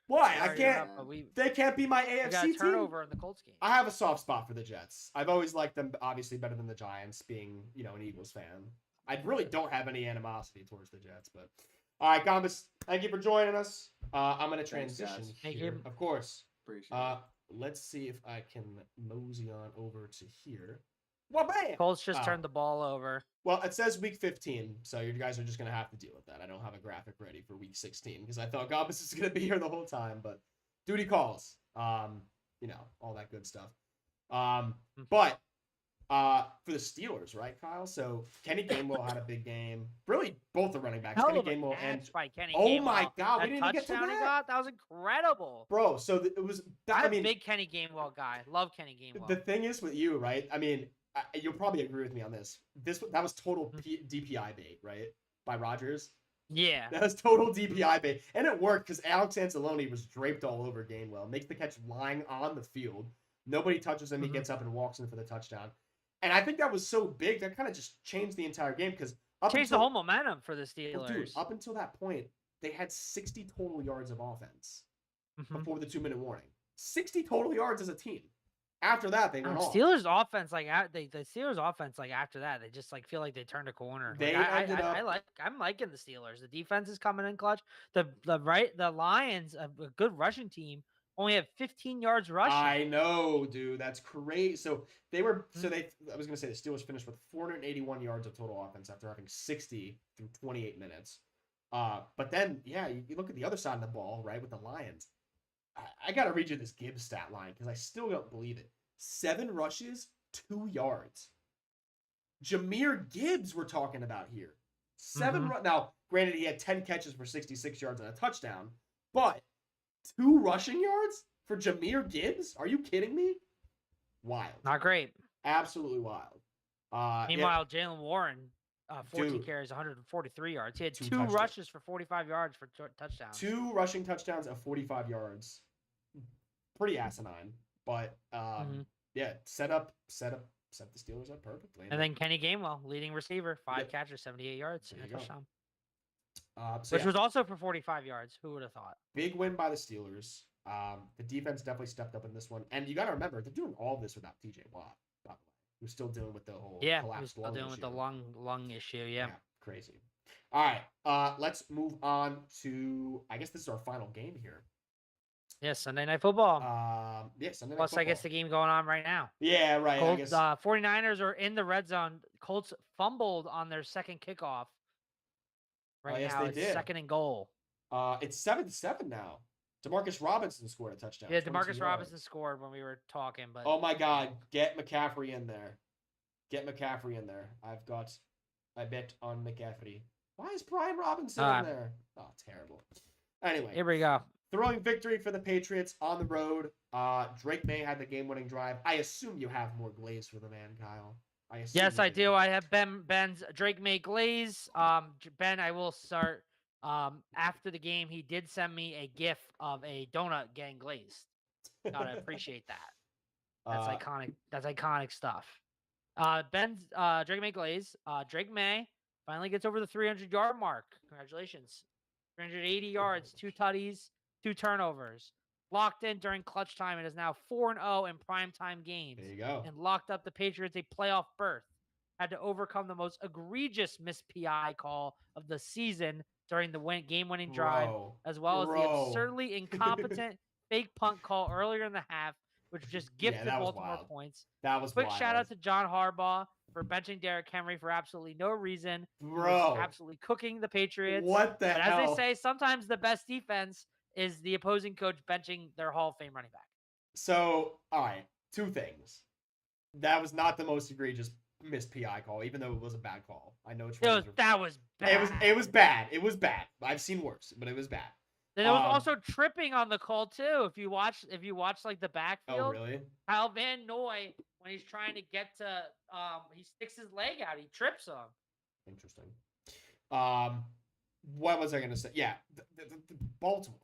Why? I Sorry, can't. They can't be my We AFC got a team. turnover in the Colts game. I have a soft spot for the Jets. I've always liked them, obviously better than the Giants, being an Eagles fan. I really don't have any animosity towards the Jets, but all right, Gambas, thank you for joining us. I'm gonna transition Thank here, you. of course. Appreciate it. Let's see if I can mosey on over to here. Well, bam! Colts just turned the ball over. Well, it says week 15, so you guys are just gonna have to deal with that. I don't have a graphic ready for week 16 because I thought Gambas is gonna be here the whole time, but duty calls. All that good stuff. But for the Steelers, right, Kyle? So Kenny Gainwell had a big game. Really, both the running backs, Kenny Gainwell and by Kenny oh Gainwell. my God, we That didn't even get to touchdown he that. got, that was incredible. Bro, so it was. I'm I mean, a big Kenny Gainwell guy. Love Kenny Gainwell. the thing is with you, right? I mean, you'll probably agree with me on this. That was total DPI bait, right? By Rodgers. Yeah. That was total DPI bait, and it worked because Alex Anzalone was draped all over Gainwell, makes the catch lying on the field. Nobody touches him. He gets up and walks in for the touchdown. And I think that was so big that kind of just changed the entire game because changed the whole momentum for the Steelers. Well, dude, up until that point, they had 60 total yards of offense before the 2-minute warning. 60 total yards as a team. After that, they went off. Steelers offense, the Steelers offense, after that, they just feel like they turned a corner. They ended up. I'm liking the Steelers. The defense is coming in clutch. The Lions, a good rushing team, only have 15 yards rushing. I know, dude. That's crazy. So they were. I was gonna say the Steelers finished with 481 yards of total offense after having 60 through 28 minutes. But then, yeah, you look at the other side of the ball, right, with the Lions. I gotta read you this Gibbs stat line because I still don't believe it. 7 rushes, 2 yards. Jahmyr Gibbs, we're talking about here. 7 Now, granted, he had 10 catches for 66 yards and a touchdown, but 2 rushing yards for Jahmyr Gibbs? Are you kidding me? Wild. Not great. Absolutely wild. Meanwhile, Jalen Warren, 14 carries, 143 yards. He had 2 rushes for 45 yards for touchdowns. 2 rushing touchdowns of 45 yards. Pretty asinine. But, yeah, set the Steelers up perfectly. And then Kenny Gainwell, leading receiver, 5 catches, 78 yards, and a touchdown. Which was also for 45 yards. Who would have thought? Big win by the Steelers. The defense definitely stepped up in this one, and you got to remember they're doing all this without TJ Watt. By the way, who's still dealing with the whole Yeah, he was collapsed still lung dealing issue. with the lung issue. Yeah. Crazy. All right, let's move on to. I guess this is our final game here. Yeah, Sunday Night Football. Sunday Night Plus, Football. I guess the game going on right now. Yeah, right. Colts, I guess 49ers are in the red zone. Colts fumbled on their second kickoff. Right yes, now, they it's did. 2nd and goal. It's 7-7 now. Demarcus Robinson scored a touchdown. Yeah, Demarcus Robinson scored when we were talking, but oh my God, get McCaffrey in there. Get McCaffrey in there. I bet on McCaffrey. Why is Brian Robinson in there? Oh, terrible. Anyway, here we go. Throwing victory for the Patriots on the road. Drake May had the game-winning drive. I assume you have more glaze for the man, Kyle. Yes, I do. I have Ben's Drake May glaze. Ben, I will start. After the game, he did send me a GIF of a donut getting glazed. Gotta appreciate that. That's iconic. That's iconic stuff. Ben's Drake May glaze. Drake May finally gets over the 300-yard mark. Congratulations. 380 yards, 2 tutties, 2 turnovers. Locked in during clutch time and is now 4-0 in primetime games. There you go. And locked up the Patriots a playoff berth. Had to overcome the most egregious missed PI call of the season during the game-winning drive, as well as the absurdly incompetent fake punt call earlier in the half, which just gifted Baltimore points. That was quick shout out to John Harbaugh for benching Derrick Henry for absolutely no reason. Absolutely cooking the Patriots. What the hell? As they say, sometimes the best defense is the opposing coach benching their Hall of Fame running back. So, all right, 2 things. That was not the most egregious missed PI call, even though it was a bad call. I know it's that was bad. It was bad. It was bad. I've seen worse, but it was bad. Then it was also tripping on the call too. If you watch like the backfield. Oh, really? Kyle Van Noy, when he's trying to get to he sticks his leg out, he trips him. Interesting. What was I gonna say? Yeah, the Baltimore.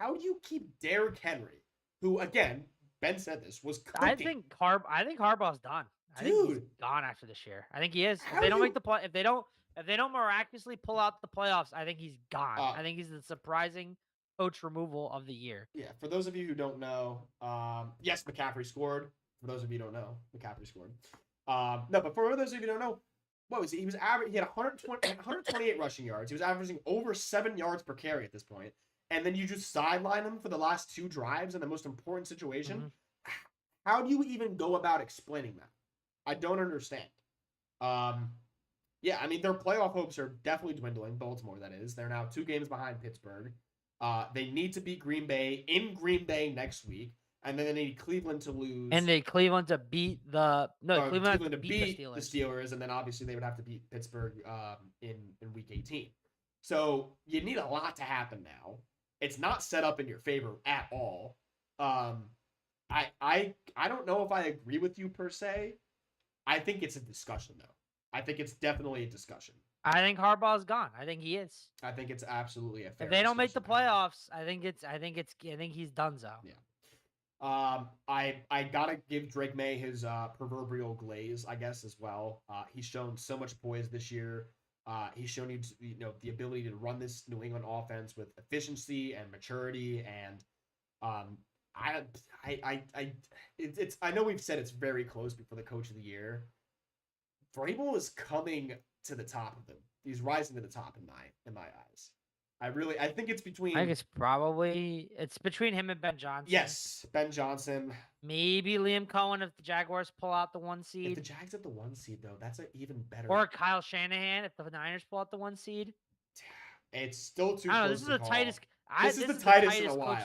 How do you keep Derrick Henry, who again, Ben said this, was cooking? I think Harbaugh's done. I think he's gone after this year. I think he is. If they don't make the play, if they don't miraculously pull out the playoffs, I think he's gone. I think he's the surprising coach removal of the year. Yeah, for those of you who don't know, yes, McCaffrey scored. For those of you who don't know, McCaffrey scored. No, but for those of you who don't know, what was he? He had 128 rushing yards. He was averaging over 7 yards per carry at this point. And then you just sideline him for the last 2 drives in the most important situation. Mm-hmm. How do you even go about explaining that? I don't understand. Yeah, I mean, their playoff hopes are definitely dwindling. Baltimore, that is. They're now 2 games behind Pittsburgh. They need to beat Green Bay in Green Bay next week. And then they need Cleveland to lose. And they Cleveland to beat Cleveland to beat the Steelers. And then obviously they would have to beat Pittsburgh in week 18. So you need a lot to happen now. It's not set up in your favor at all. I don't know if I agree with you per se. I think it's a discussion though. I think it's definitely a discussion. I think Harbaugh's gone. I think he is. I think it's absolutely a fair. If they don't make the playoffs, I think he's donezo. Yeah. I gotta give Drake May his proverbial glaze, I guess, as well. He's shown so much poise this year. He's shown the ability to run this New England offense with efficiency and maturity, and I know we've said it's very close before the coach of the year. Vrabel is coming to the top of them. He's rising to the top in my eyes. I think it's between. I think it's between him and Ben Johnson. Yes, Ben Johnson. Maybe Liam Cohen if the Jaguars pull out the 1 seed. If the Jags at the 1 seed though, that's an even better. Or Kyle Shanahan if the Niners pull out the 1 seed. It's still too. I don't know. This is the tightest. This is the tightest in a while.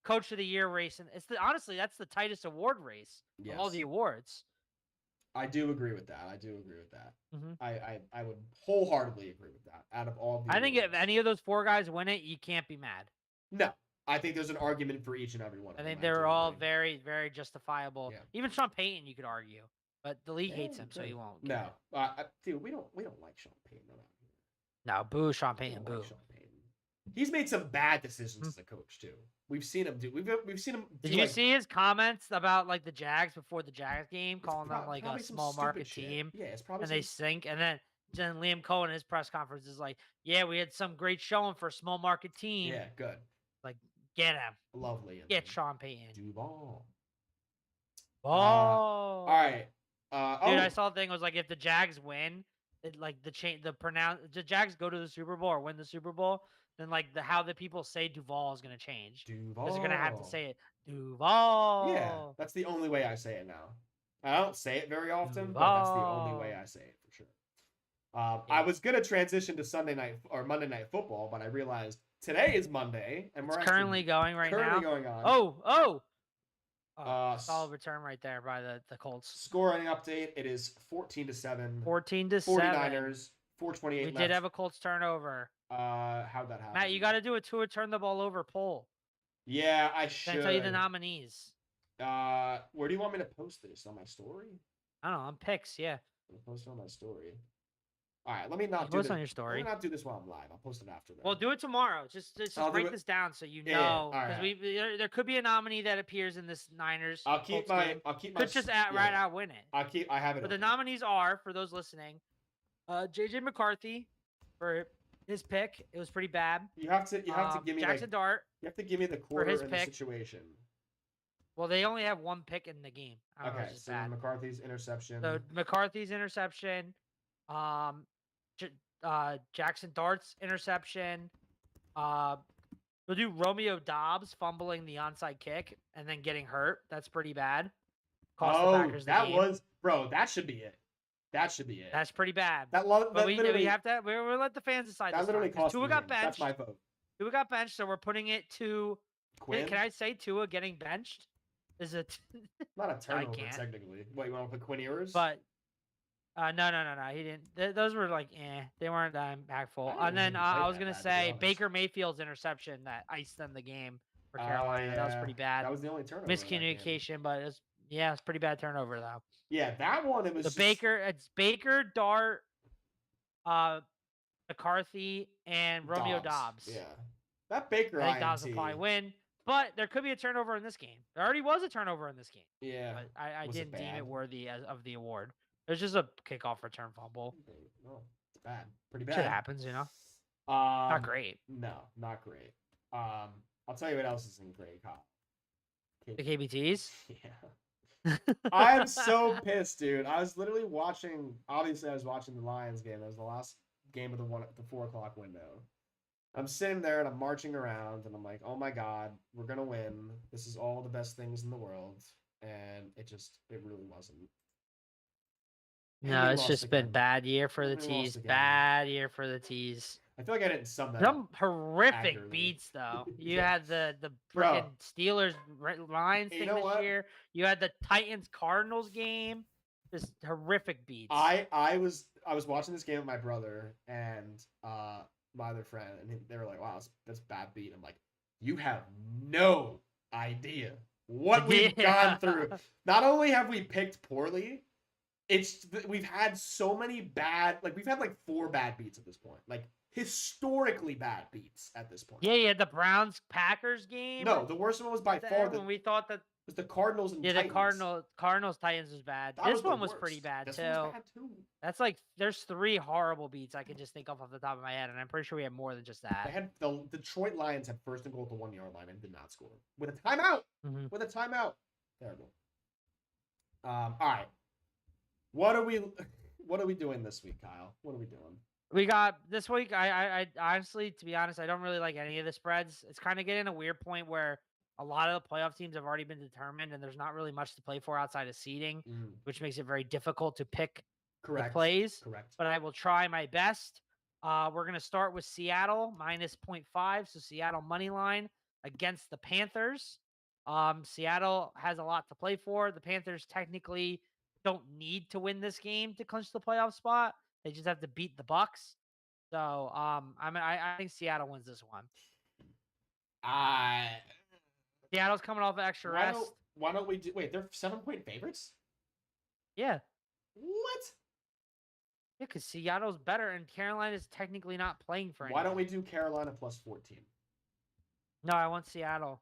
Coach of the year race, and honestly that's the tightest award race of all the awards. I do agree with that. Mm-hmm. I would wholeheartedly agree with that. Out of all, I think if any of those 4 guys win it, you can't be mad. No, I think there's an argument for each and every one. I think they're all very, very justifiable. Yeah. Even Sean Payton, you could argue, but the league hates him, so he won't. No, dude, we don't like Sean Payton around here. No, boo Sean Payton, boo. Like Sean Payton. He's made some bad decisions as a coach too. We've seen him do. We've seen him. Did you see his comments about like the Jags before the Jags game, calling them like a small market team? Yeah, it's probably. And they stink. And then Liam Cohen in his press conference is like, "Yeah, we had some great showing for a small market team." Yeah, good. Like, Get him. Lovely. And Get then Sean Payton. Duval. Oh. All right. Dude, I saw a thing. It was like if the Jags win, the Jags go to the Super Bowl or win the Super Bowl, then like how the people say Duval is gonna change. Duval. Because they're gonna have to say it. Duval. Yeah, that's the only way I say it now. I don't say it very often, Duval. but that's the only way I say it for sure. I was gonna transition to Sunday night or Monday Night Football, but I realized today is Monday, and we're currently going right currently now. going on. Solid return right there by the Colts. Scoring update: it is 14-7. 14-7. 49ers. 4:28 We left. did have a Colts turnover. How'd that happen? Matt, you got to do a Tua turn the ball over poll. Yeah, I should. Can I tell you the nominees? Where do you want me to post this? On my story? I don't know. On picks, yeah. I'll post it on my story. All right, let me not post on your story. Let me not do this while I'm live. I'll post it after that. Well, do it tomorrow. Just write this down so you know, because there could be a nominee that appears in this Niners. I'll keep my. Could just right out win it. I have it. But the nominees are, for those listening, JJ McCarthy for his pick. It was pretty bad. You have to give me Jackson Dart. You have to give me the quarter in the situation. Well, they only have one pick in the game. Okay, so McCarthy's interception. So McCarthy's interception. Jackson Dart's interception. We'll do Romeo Doubs fumbling the onside kick and then getting hurt. That's pretty bad. Cost the Packers the game. That should be it. That should be it. That's pretty bad. But we have to. We'll let the fans decide. That literally cost Tua got benched. That's my vote. Tua got benched, so we're putting it to Quinn. Can I say Tua getting benched? Is it not a turnover technically? What, you want to put Quinn Ewers? But no. He didn't. Those were like, they weren't that impactful. And then I was gonna say Baker Mayfield's interception that iced them the game for Carolina. That was pretty bad. That was the only turnover. Miscommunication, but it's pretty bad turnover though. Yeah, that one it was. It's Baker, Dart, McCarthy, and Romeo Doubs. Yeah, that Baker. I think Doubs will probably win. But there could be a turnover in this game. There already was a turnover in this game. Yeah. But I didn't deem it worthy of the award. There's just a kickoff return fumble. No, it's bad. Pretty bad. Shit happens, not great. No, not great. I'll tell you what else isn't great, Kyle. The KBTs? Yeah. I'm so pissed, dude. I was literally watching. Obviously, I was watching the Lions game. That was the last game of the 4 o'clock window. I'm sitting there and I'm marching around and I'm like, oh my God, we're going to win. This is all the best things in the world. And it really wasn't. No, it's just been bad year for the T's. Bad year for the T's. I feel like I didn't sum that Some horrific beats, though. You had the freaking Steelers Lions thing this year. You had the Titans Cardinals game. Just horrific beats. I was watching this game with my brother and my other friend, and they were like, wow, that's bad beat. I'm like, you have no idea what we've gone through. Not only have we picked poorly, we've had so many bad, we've had 4 bad beats at this point. Historically bad beats at this point. Yeah, you had the Browns-Packers game. No, the worst one was by far when we thought that was the Cardinals and Titans. The Cardinals Titans was bad. This one was pretty bad too. That's there's 3 horrible beats I can just think of off the top of my head, and I'm pretty sure we had more than just that. They had the Detroit Lions had first and goal at the 1-yard line and did not score with a timeout. With a timeout, terrible. All right, what are we doing this week, Kyle? What are we doing? We got this week. I honestly, to be honest, I don't really like any of the spreads. It's kind of getting a weird point where a lot of the playoff teams have already been determined, and there's not really much to play for outside of seeding, which makes it very difficult to pick the plays. Correct. But I will try my best. We're going to start with Seattle minus 0.5. So Seattle money line against the Panthers. Seattle has a lot to play for. The Panthers technically don't need to win this game to clinch the playoff spot. They just have to beat the Bucks. So I think Seattle wins this one. Seattle's coming off an extra rest. Why don't we do? Wait, they're 7-point favorites. Yeah. What? Yeah, because Seattle's better, and Carolina's technically not playing for anything. Why don't we do Carolina plus 14? No, I want Seattle.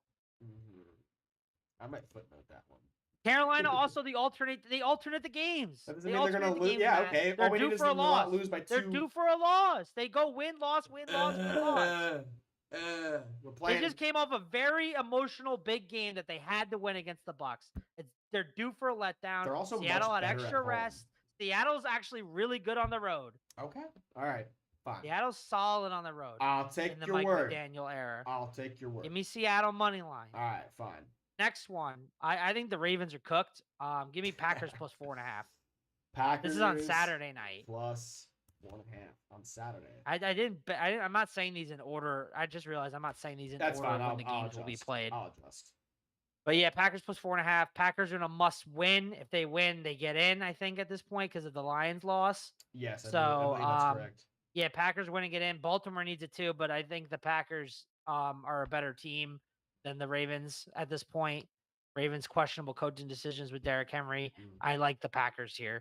I might footnote that one. Carolina also they alternate the games. That doesn't mean they're gonna lose. Yeah, okay. They're due for a loss. Lose by 2. They're due for a loss. They go win, loss, win, loss, win, loss. We're They playing. just came off a very emotional big game that they had to win against the Bucks. They're due for a letdown. They're also Seattle much had better extra at home. rest. Seattle's actually really good on the road. Okay. All right. Fine. Seattle's solid on the road. I'll take in the your Mike word. McDaniel era. I'll take your word. Give me Seattle money line. All right. Fine. Next one. I think the Ravens are cooked. Give me Packers plus 4.5. Packers. This is on Saturday night. Plus 1.5 on Saturday. I'm not saying these in order. I just realized I'm not saying these in That's order fine. when the games will be played. I'll adjust. But yeah, Packers plus 4.5. Packers are in a must win. If they win, they get in, I think, at this point because of the Lions loss. Yes, I So, believe that's correct. Yeah, Packers win and get in. Baltimore needs it too, but I think the Packers are a better team than the Ravens at this point. Ravens questionable coaching decisions with Derrick Henry. I like the Packers here.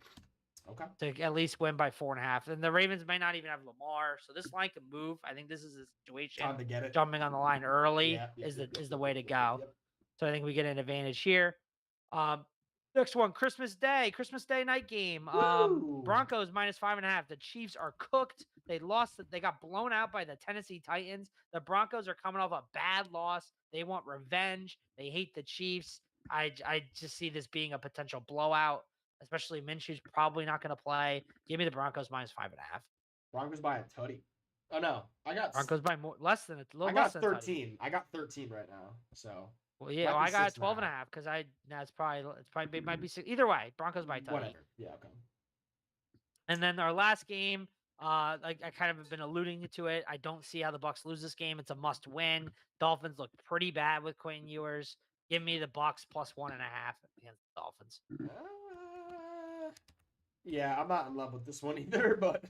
Okay. To at least win by 4.5. And the Ravens might not even have Lamar, so this line can move. I think this is a situation. Time to get it. Jumping on the line early is the way to go. Yep. So I think we get an advantage here. Next one, Christmas Day night game. Broncos minus 5.5. The Chiefs are cooked. They lost. They got blown out by the Tennessee Titans. The Broncos are coming off a bad loss. They want revenge. They hate the Chiefs. I just see this being a potential blowout, especially Minshew's probably not going to play. Give me the Broncos minus 5.5. Broncos by a tutty. Oh no, I got Broncos by less than a little. I got less than 13. I got 13 right now. So. Well, yeah, I got 12.5 because it might be 6. Either way, Broncos by 10. Whatever. Yeah, okay. And then our last game, like I kind of have been alluding to it. I don't see how the Bucks lose this game. It's a must win. Dolphins look pretty bad with Quentin Ewers. Give me the Bucks plus 1.5 against the Dolphins. Yeah, I'm not in love with this one either, but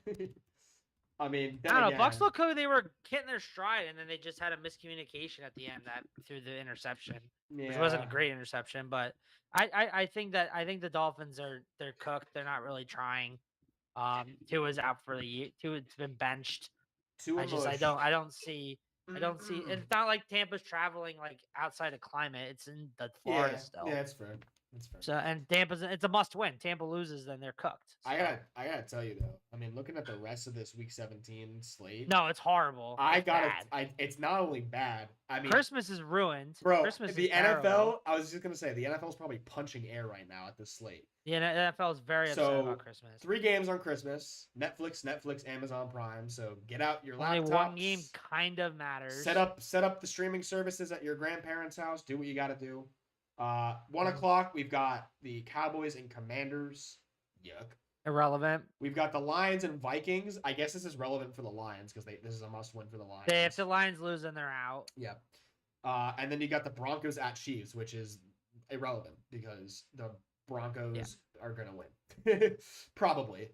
I mean, I don't know. Bucks look who they were hitting their stride, and then they just had a miscommunication at the end that through the interception, which wasn't a great interception. But I think the Dolphins they're cooked. They're not really trying. Tua's out for the year. Tua's been benched. I don't see. It's not like Tampa's traveling like outside of climate. It's in the Florida still. Yeah, that's fair. That's fair. So and it's a must win. Tampa loses, then they're cooked. So. I gotta tell you though. I mean, looking at the rest of this Week 17 slate. No, it's horrible. It's not only bad. I mean, Christmas is ruined. Bro, Christmas the is NFL. terrible. I was just gonna say the NFL is probably punching air right now at this slate. The NFL is very upset about Christmas. 3 games on Christmas. Netflix, Amazon Prime. So get out your laptops. Only one game kind of matters. Set up the streaming services at your grandparents' house. Do what you got to do. 1 o'clock, we've got the Cowboys and Commanders. Yuck. Irrelevant. We've got the Lions and Vikings. I guess this is relevant for the Lions because this is a must-win for the Lions. If the Lions lose, then they're out. Yep. And then you got the Broncos at Chiefs, which is irrelevant because the Broncos are going to win. Probably,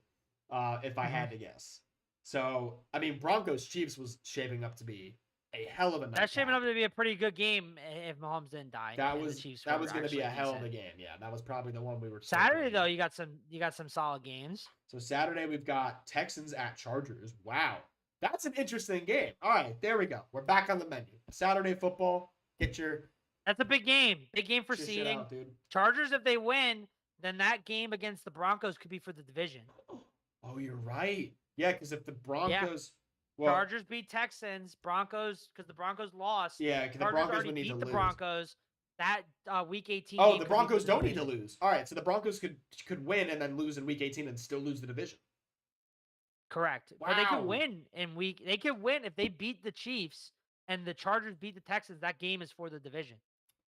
if I had to guess. So, I mean, Broncos-Chiefs was shaping up to be a hell of a night. That's shaping up to be a pretty good game if Mahomes didn't die. That was going to be a hell of a game. Yeah, that was probably the one we were. Saturday though, you got some solid games. So Saturday we've got Texans at Chargers. Wow, that's an interesting game. All right, there we go. We're back on the menu. Saturday football. That's a big game. Big game for seeding. Out, dude. Chargers, if they win, then that game against the Broncos could be for the division. Oh, you're right. Yeah, because if the Broncos. Well, Chargers beat Texans. Broncos, because the Broncos lost. Yeah, because the Broncos would need to lose. The Broncos. That Week 18. Oh, the Broncos don't need to lose. All right, so the Broncos could win and then lose in Week 18 and still lose the division. Correct. Wow. But they could win They could win if they beat the Chiefs and the Chargers beat the Texans. That game is for the division.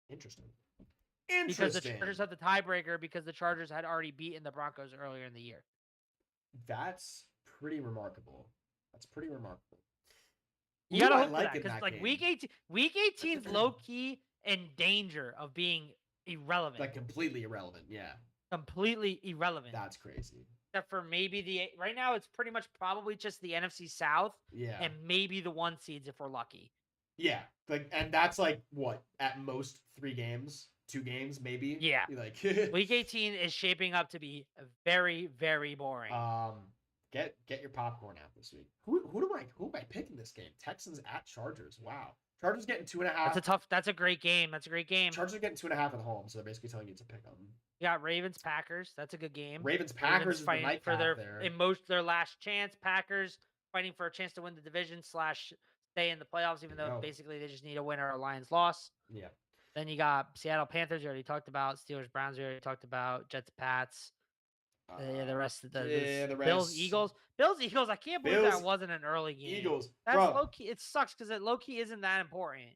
Interesting. Because the Chargers have the tiebreaker because the Chargers had already beaten the Broncos earlier in the year. That's pretty remarkable. You gotta hope for that because like Week 18 is low key in danger of being irrelevant. Like completely irrelevant, yeah. Completely irrelevant. That's crazy. Except for maybe right now it's pretty much probably just the NFC South. Yeah. And maybe the 1 seeds if we're lucky. Yeah. And that's like what? At most 3 games? 2 games, maybe? Yeah. Like Week 18 is shaping up to be very, very boring. Get your popcorn out this week. Who am I picking this game? Texans at Chargers. Wow. Chargers getting 2.5. That's a great game. Chargers are getting 2.5 at home, so they're basically telling you to pick them. You got Ravens Packers. That's a good game. Ravens Packers is the nightcap for there. their last chance. Packers fighting for a chance to win the division / stay in the playoffs, even though go. basically they just need a win or a Lions loss. Yeah. Then you got Seattle Panthers. You already talked about Steelers, Browns. You already talked about Jets, Pats. The rest of the the Bills, rest. Eagles. I can't believe Bills, that wasn't an early game. Eagles. That's Bro. low key. It sucks because it low key isn't that important.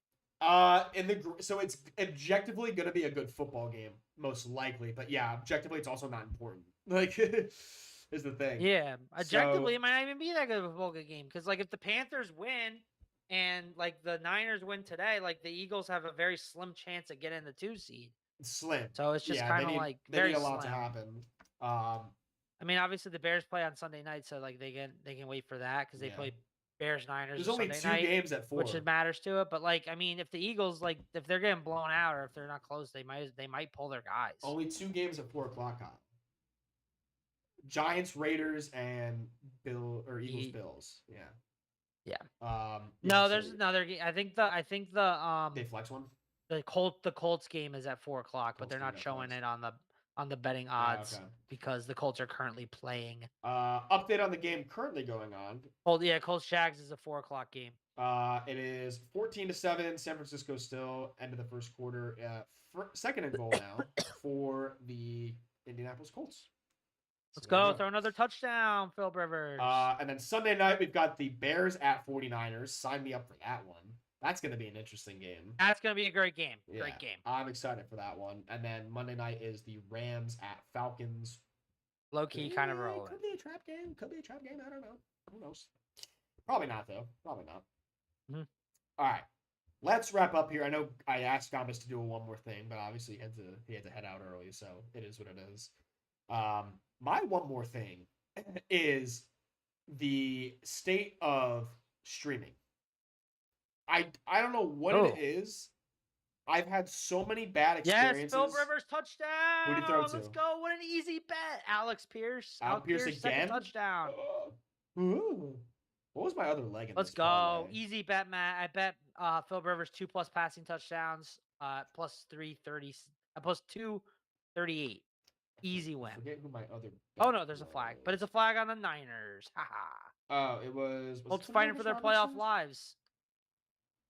So it's objectively gonna be a good football game, most likely. But yeah, objectively, it's also not important. Like, is the thing. Yeah, objectively, it might not even be that good of a football game because, like, if the Panthers win and like the Niners win today, like the Eagles have a very slim chance of getting the 2 seed. Slim. So it's just kind of like they very need a lot slim. to happen. I mean, obviously the Bears play on Sunday night, so like they can wait for that because they play Bears Niners. There's only Sunday 2 night, games at 4, which it matters to it. But like, I mean, if the Eagles if they're getting blown out or if they're not close, they might pull their guys. Only 2 games at 4 o'clock. Giants, Raiders, and Eagles, Bills. Yeah. Yeah. No, there's another game. I think the they flex one. The Colts game is at 4 o'clock, but they're not showing it on the betting odds because the Colts are currently playing. Update on the game currently going on. Colts Jags is a 4 o'clock game. It is 14-7. San Francisco still end of the first quarter. Second and goal now for the Indianapolis Colts. Let's go. Throw another touchdown, Phil Rivers. And then Sunday night, we've got the Bears at 49ers. Sign me up for that one. That's going to be an interesting game. That's going to be a great game. Yeah, great game. I'm excited for that one. And then Monday night is the Rams at Falcons. Low-key kind of rolling. Could be a trap game. I don't know. Who knows? Probably not, though. Probably not. Mm-hmm. All right. Let's wrap up here. I know I asked Gomez to do one more thing, but obviously he had to head out early, so it is what it is. My one more thing is the state of streaming. I don't know what it is. I've had so many bad experiences. Yes, Phil Rivers touchdown. Who did he throw to? Let's go. What an easy bet. Alex Pierce. Alex Pierce again? Second touchdown. Ooh. What was my other leg in Let's this go. parlay? Easy bet, Matt. I bet Phil Rivers 2+ passing touchdowns, plus 330, plus 238. Easy win. I forget who my other. Oh no, there's a flag, but it's a flag on the Niners. Haha. Oh, it was. Colts fighting for their playoff lives.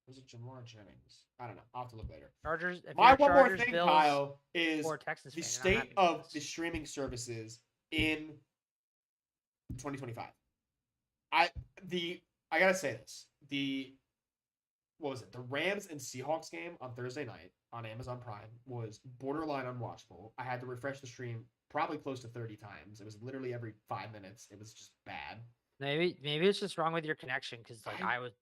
Was it Jamar Jennings? I don't know. I'll have to look later. Chargers. My one more thing, Bills, Kyle, is Texas the fan, state of the streaming services in 2025. I gotta say this. What was it? The Rams and Seahawks game on Thursday night on Amazon Prime was borderline unwatchable. I had to refresh the stream probably close to 30 times. It was literally every 5 minutes. It was just bad. Maybe it's just wrong with your connection because like I was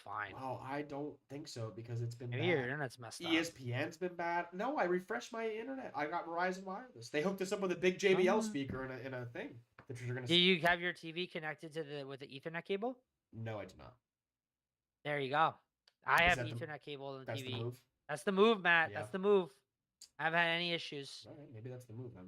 fine. Well, I don't think so because it's been maybe bad. Your internet's messed up. ESPN's been bad. No, I refreshed my internet. I got Verizon Wireless. They hooked us up with a big JBL speaker in a thing. That you're gonna. Do you have your TV connected to with the Ethernet cable? No, I do not. There you go. I have Ethernet cable on the that's TV. The move? That's the move, Matt. Yeah. That's the move. I haven't had any issues. All right, maybe that's the move then.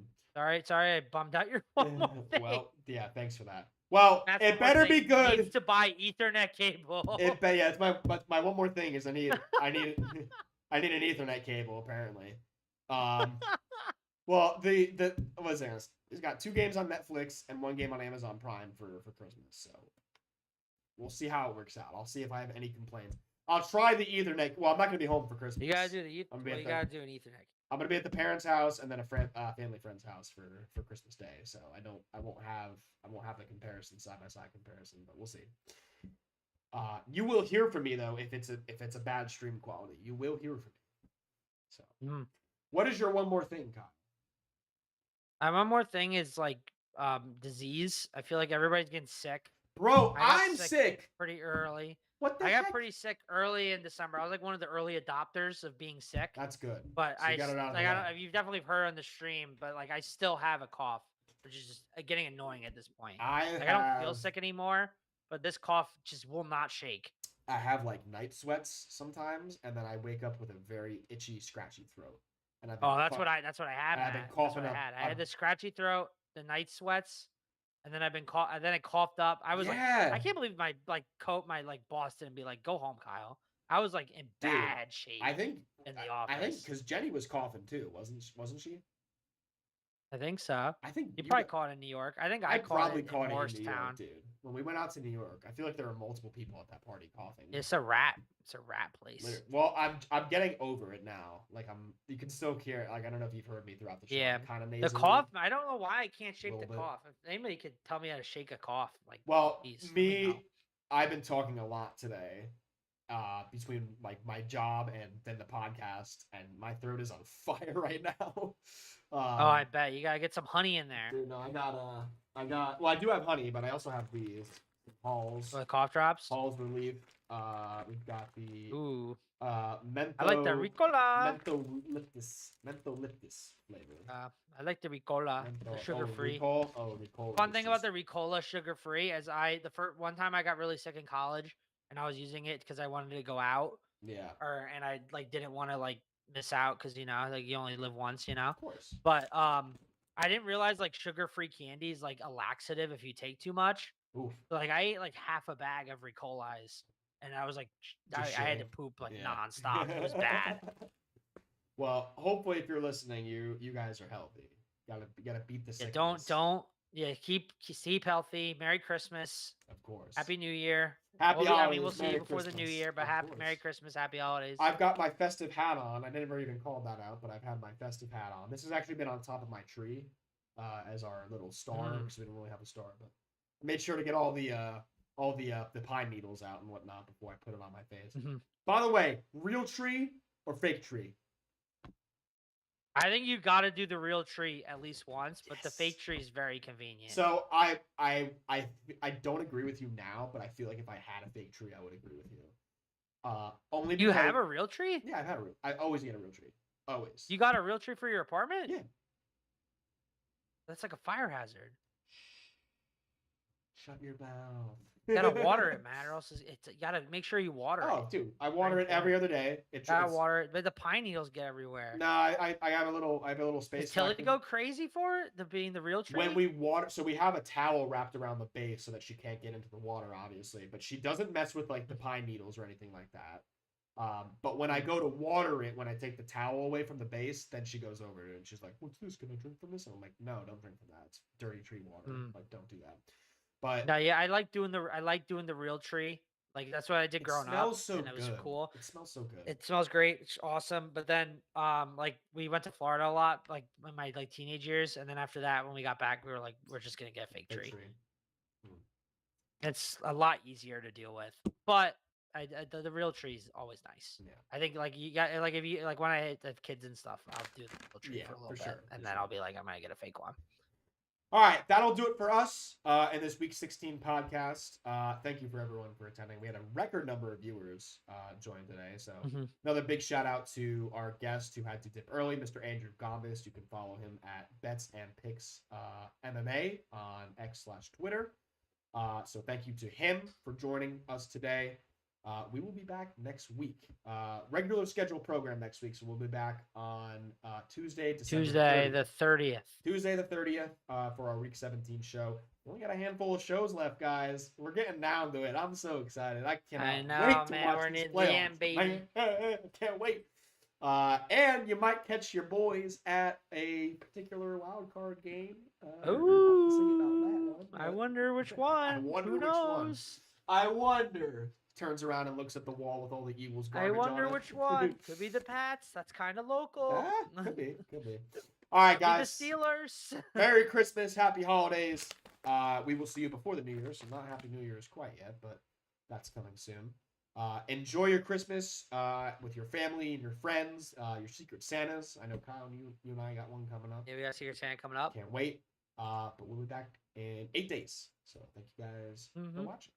Sorry, I bummed out your one more thing. Well, yeah, thanks for that. Well, it better be good. Needs to buy Ethernet cable. It's my one more thing is I need an Ethernet cable apparently. Well, the what's this? He's got 2 games on Netflix and 1 game on Amazon Prime for Christmas. So we'll see how it works out. I'll see if I have any complaints. I'll try the Ethernet. Well, I'm not gonna be home for Christmas. You gotta do the Ethernet. You gotta do an Ethernet. I'm gonna be at the parents' house and then a family friend's house for Christmas Day. So I won't have the comparison side by side comparison, but we'll see. You will hear from me though if it's a bad stream quality. You will hear from me. So, What is your one more thing, Kyle? One more thing is like disease. I feel like everybody's getting sick. Bro, I'm sick pretty early. What the I heck? got pretty sick early in December. I was like one of the early adopters of being sick. That's good. But so you've definitely heard on the stream, but like I still have a cough, which is just getting annoying at this point. I don't feel sick anymore, but this cough just will not shake. I have like night sweats sometimes, and then I wake up with a very itchy, scratchy throat. And that's what I had. I've been coughing up. I had the scratchy throat, the night sweats. And then I coughed up. I was like, I can't believe my boss didn't be like, go home, Kyle. I was like in bad shape. I think in the office. I think because Jenny was coughing too, wasn't she? I think so. I think You probably caught it in New York. I think I caught probably it caught in it in New Morristown. York, dude. When we went out to New York, I feel like there were multiple people at that party coughing. It's a rat. It's a rat place. Well, I'm getting over it now. Like you can still hear it. Like I don't know if you've heard me throughout the show. Yeah, Kind of the nasally. cough. I don't know why I can't shake the Little bit. cough. If anybody could tell me how to shake a cough, like, Well, please, let me know. I've been talking a lot today, between like my job and then the podcast, and my throat is on fire right now. Oh, I bet you gotta get some honey in there. Dude, no, I got. Well, I do have honey, but I also have these Halls. The cough drops. Halls relief. We've got the Ooh, mentho. I like the Ricola. Mentholyptus flavor. I like the Ricola, the sugar free. Ricola. Fun thing about the Ricola sugar free is the first one time I got really sick in college and I was using it because I wanted to go out. Yeah. And I like didn't want to like miss out because like you only live once, Of course. But I didn't realize like sugar free candy is like a laxative if you take too much. Oof. So, like I ate like half a bag of Ricolas and I was like I had to poop like nonstop. It was bad. Well, hopefully, if you're listening, you guys are healthy. Gotta beat the sickness. Don't keep healthy. Merry Christmas. Of course. Happy New Year. Happy holidays. I mean, we'll see you before the New Year, but Merry Christmas, Happy Holidays. I've got my festive hat on. I never even called that out, but I've had my festive hat on. This has actually been on top of my tree, as our little star, because we don't really have a star. But I made sure to get all the pine needles out and whatnot before I put it on my face. Mm-hmm. By the way, real tree or fake tree? I think you got to do the real tree at least once, but the fake tree is very convenient. So I don't agree with you now, but I feel like if I had a fake tree, I would agree with you. Only because, you have a real tree? Yeah, I've had I always get a real tree. Always. You got a real tree for your apartment? Yeah. That's like a fire hazard. Shut your mouth. You gotta water it, man, or else you gotta make sure you water it. Oh, dude, I water it every other day. Gotta water it, but the pine needles get everywhere. No, I have a little space. Does Tilly go crazy for it? Being the real tree? When we water, so we have a towel wrapped around the base so that she can't get into the water, obviously, but she doesn't mess with like the pine needles or anything like that. But when I go to water it, when I take the towel away from the base, then she goes over it and she's like, "What's this? Can I drink from this?" And I'm like, "No, don't drink from that. It's dirty tree water. Like, don't do that." But no, yeah, I like doing the real tree. Like that's what I did growing up. It smells so good. It was cool. It smells so good. It smells great. It's awesome. But then like we went to Florida a lot, like in my like teenage years, and then after that, when we got back, we were like, we're just gonna get a fake tree. It's a lot easier to deal with, but the real tree is always nice. Yeah. I think like you got like if you like when I have kids and stuff, I'll do the real tree for a little bit, and then I'll be like, I'm gonna get a fake one. All right, that'll do it for us in this week 16 podcast. Thank you for everyone for attending. We had a record number of viewers join today, so another big shout out to our guest who had to dip early, Mr. Andrew Gombis. You can follow him at Bets and Picks MMA on X/Twitter. So thank you to him for joining us today. We will be back next week. Regular scheduled program next week, so we'll be back on Tuesday the 30th. Tuesday the 30th for our Week 17 show. We only got a handful of shows left, guys. We're getting down to it. I'm so excited. I cannot wait to watch these playoffs. The end, baby. I can't wait. And you might catch your boys at a particular wild card game. Ooh, I wonder which one. Who knows? I wonder. Turns around and looks at the wall with all the Eagles garbage on it. I wonder which one. Could be the Pats. That's kind of local. Could be. All right, guys. The Steelers. Merry Christmas. Happy holidays. We will see you before the New Year, so not Happy New Year's quite yet, but that's coming soon. Enjoy your Christmas with your family and your friends, your Secret Santas. I know, Kyle, you and I got one coming up. Yeah, we got Secret Santa coming up. Can't wait. But we'll be back in 8 days. So thank you guys for watching.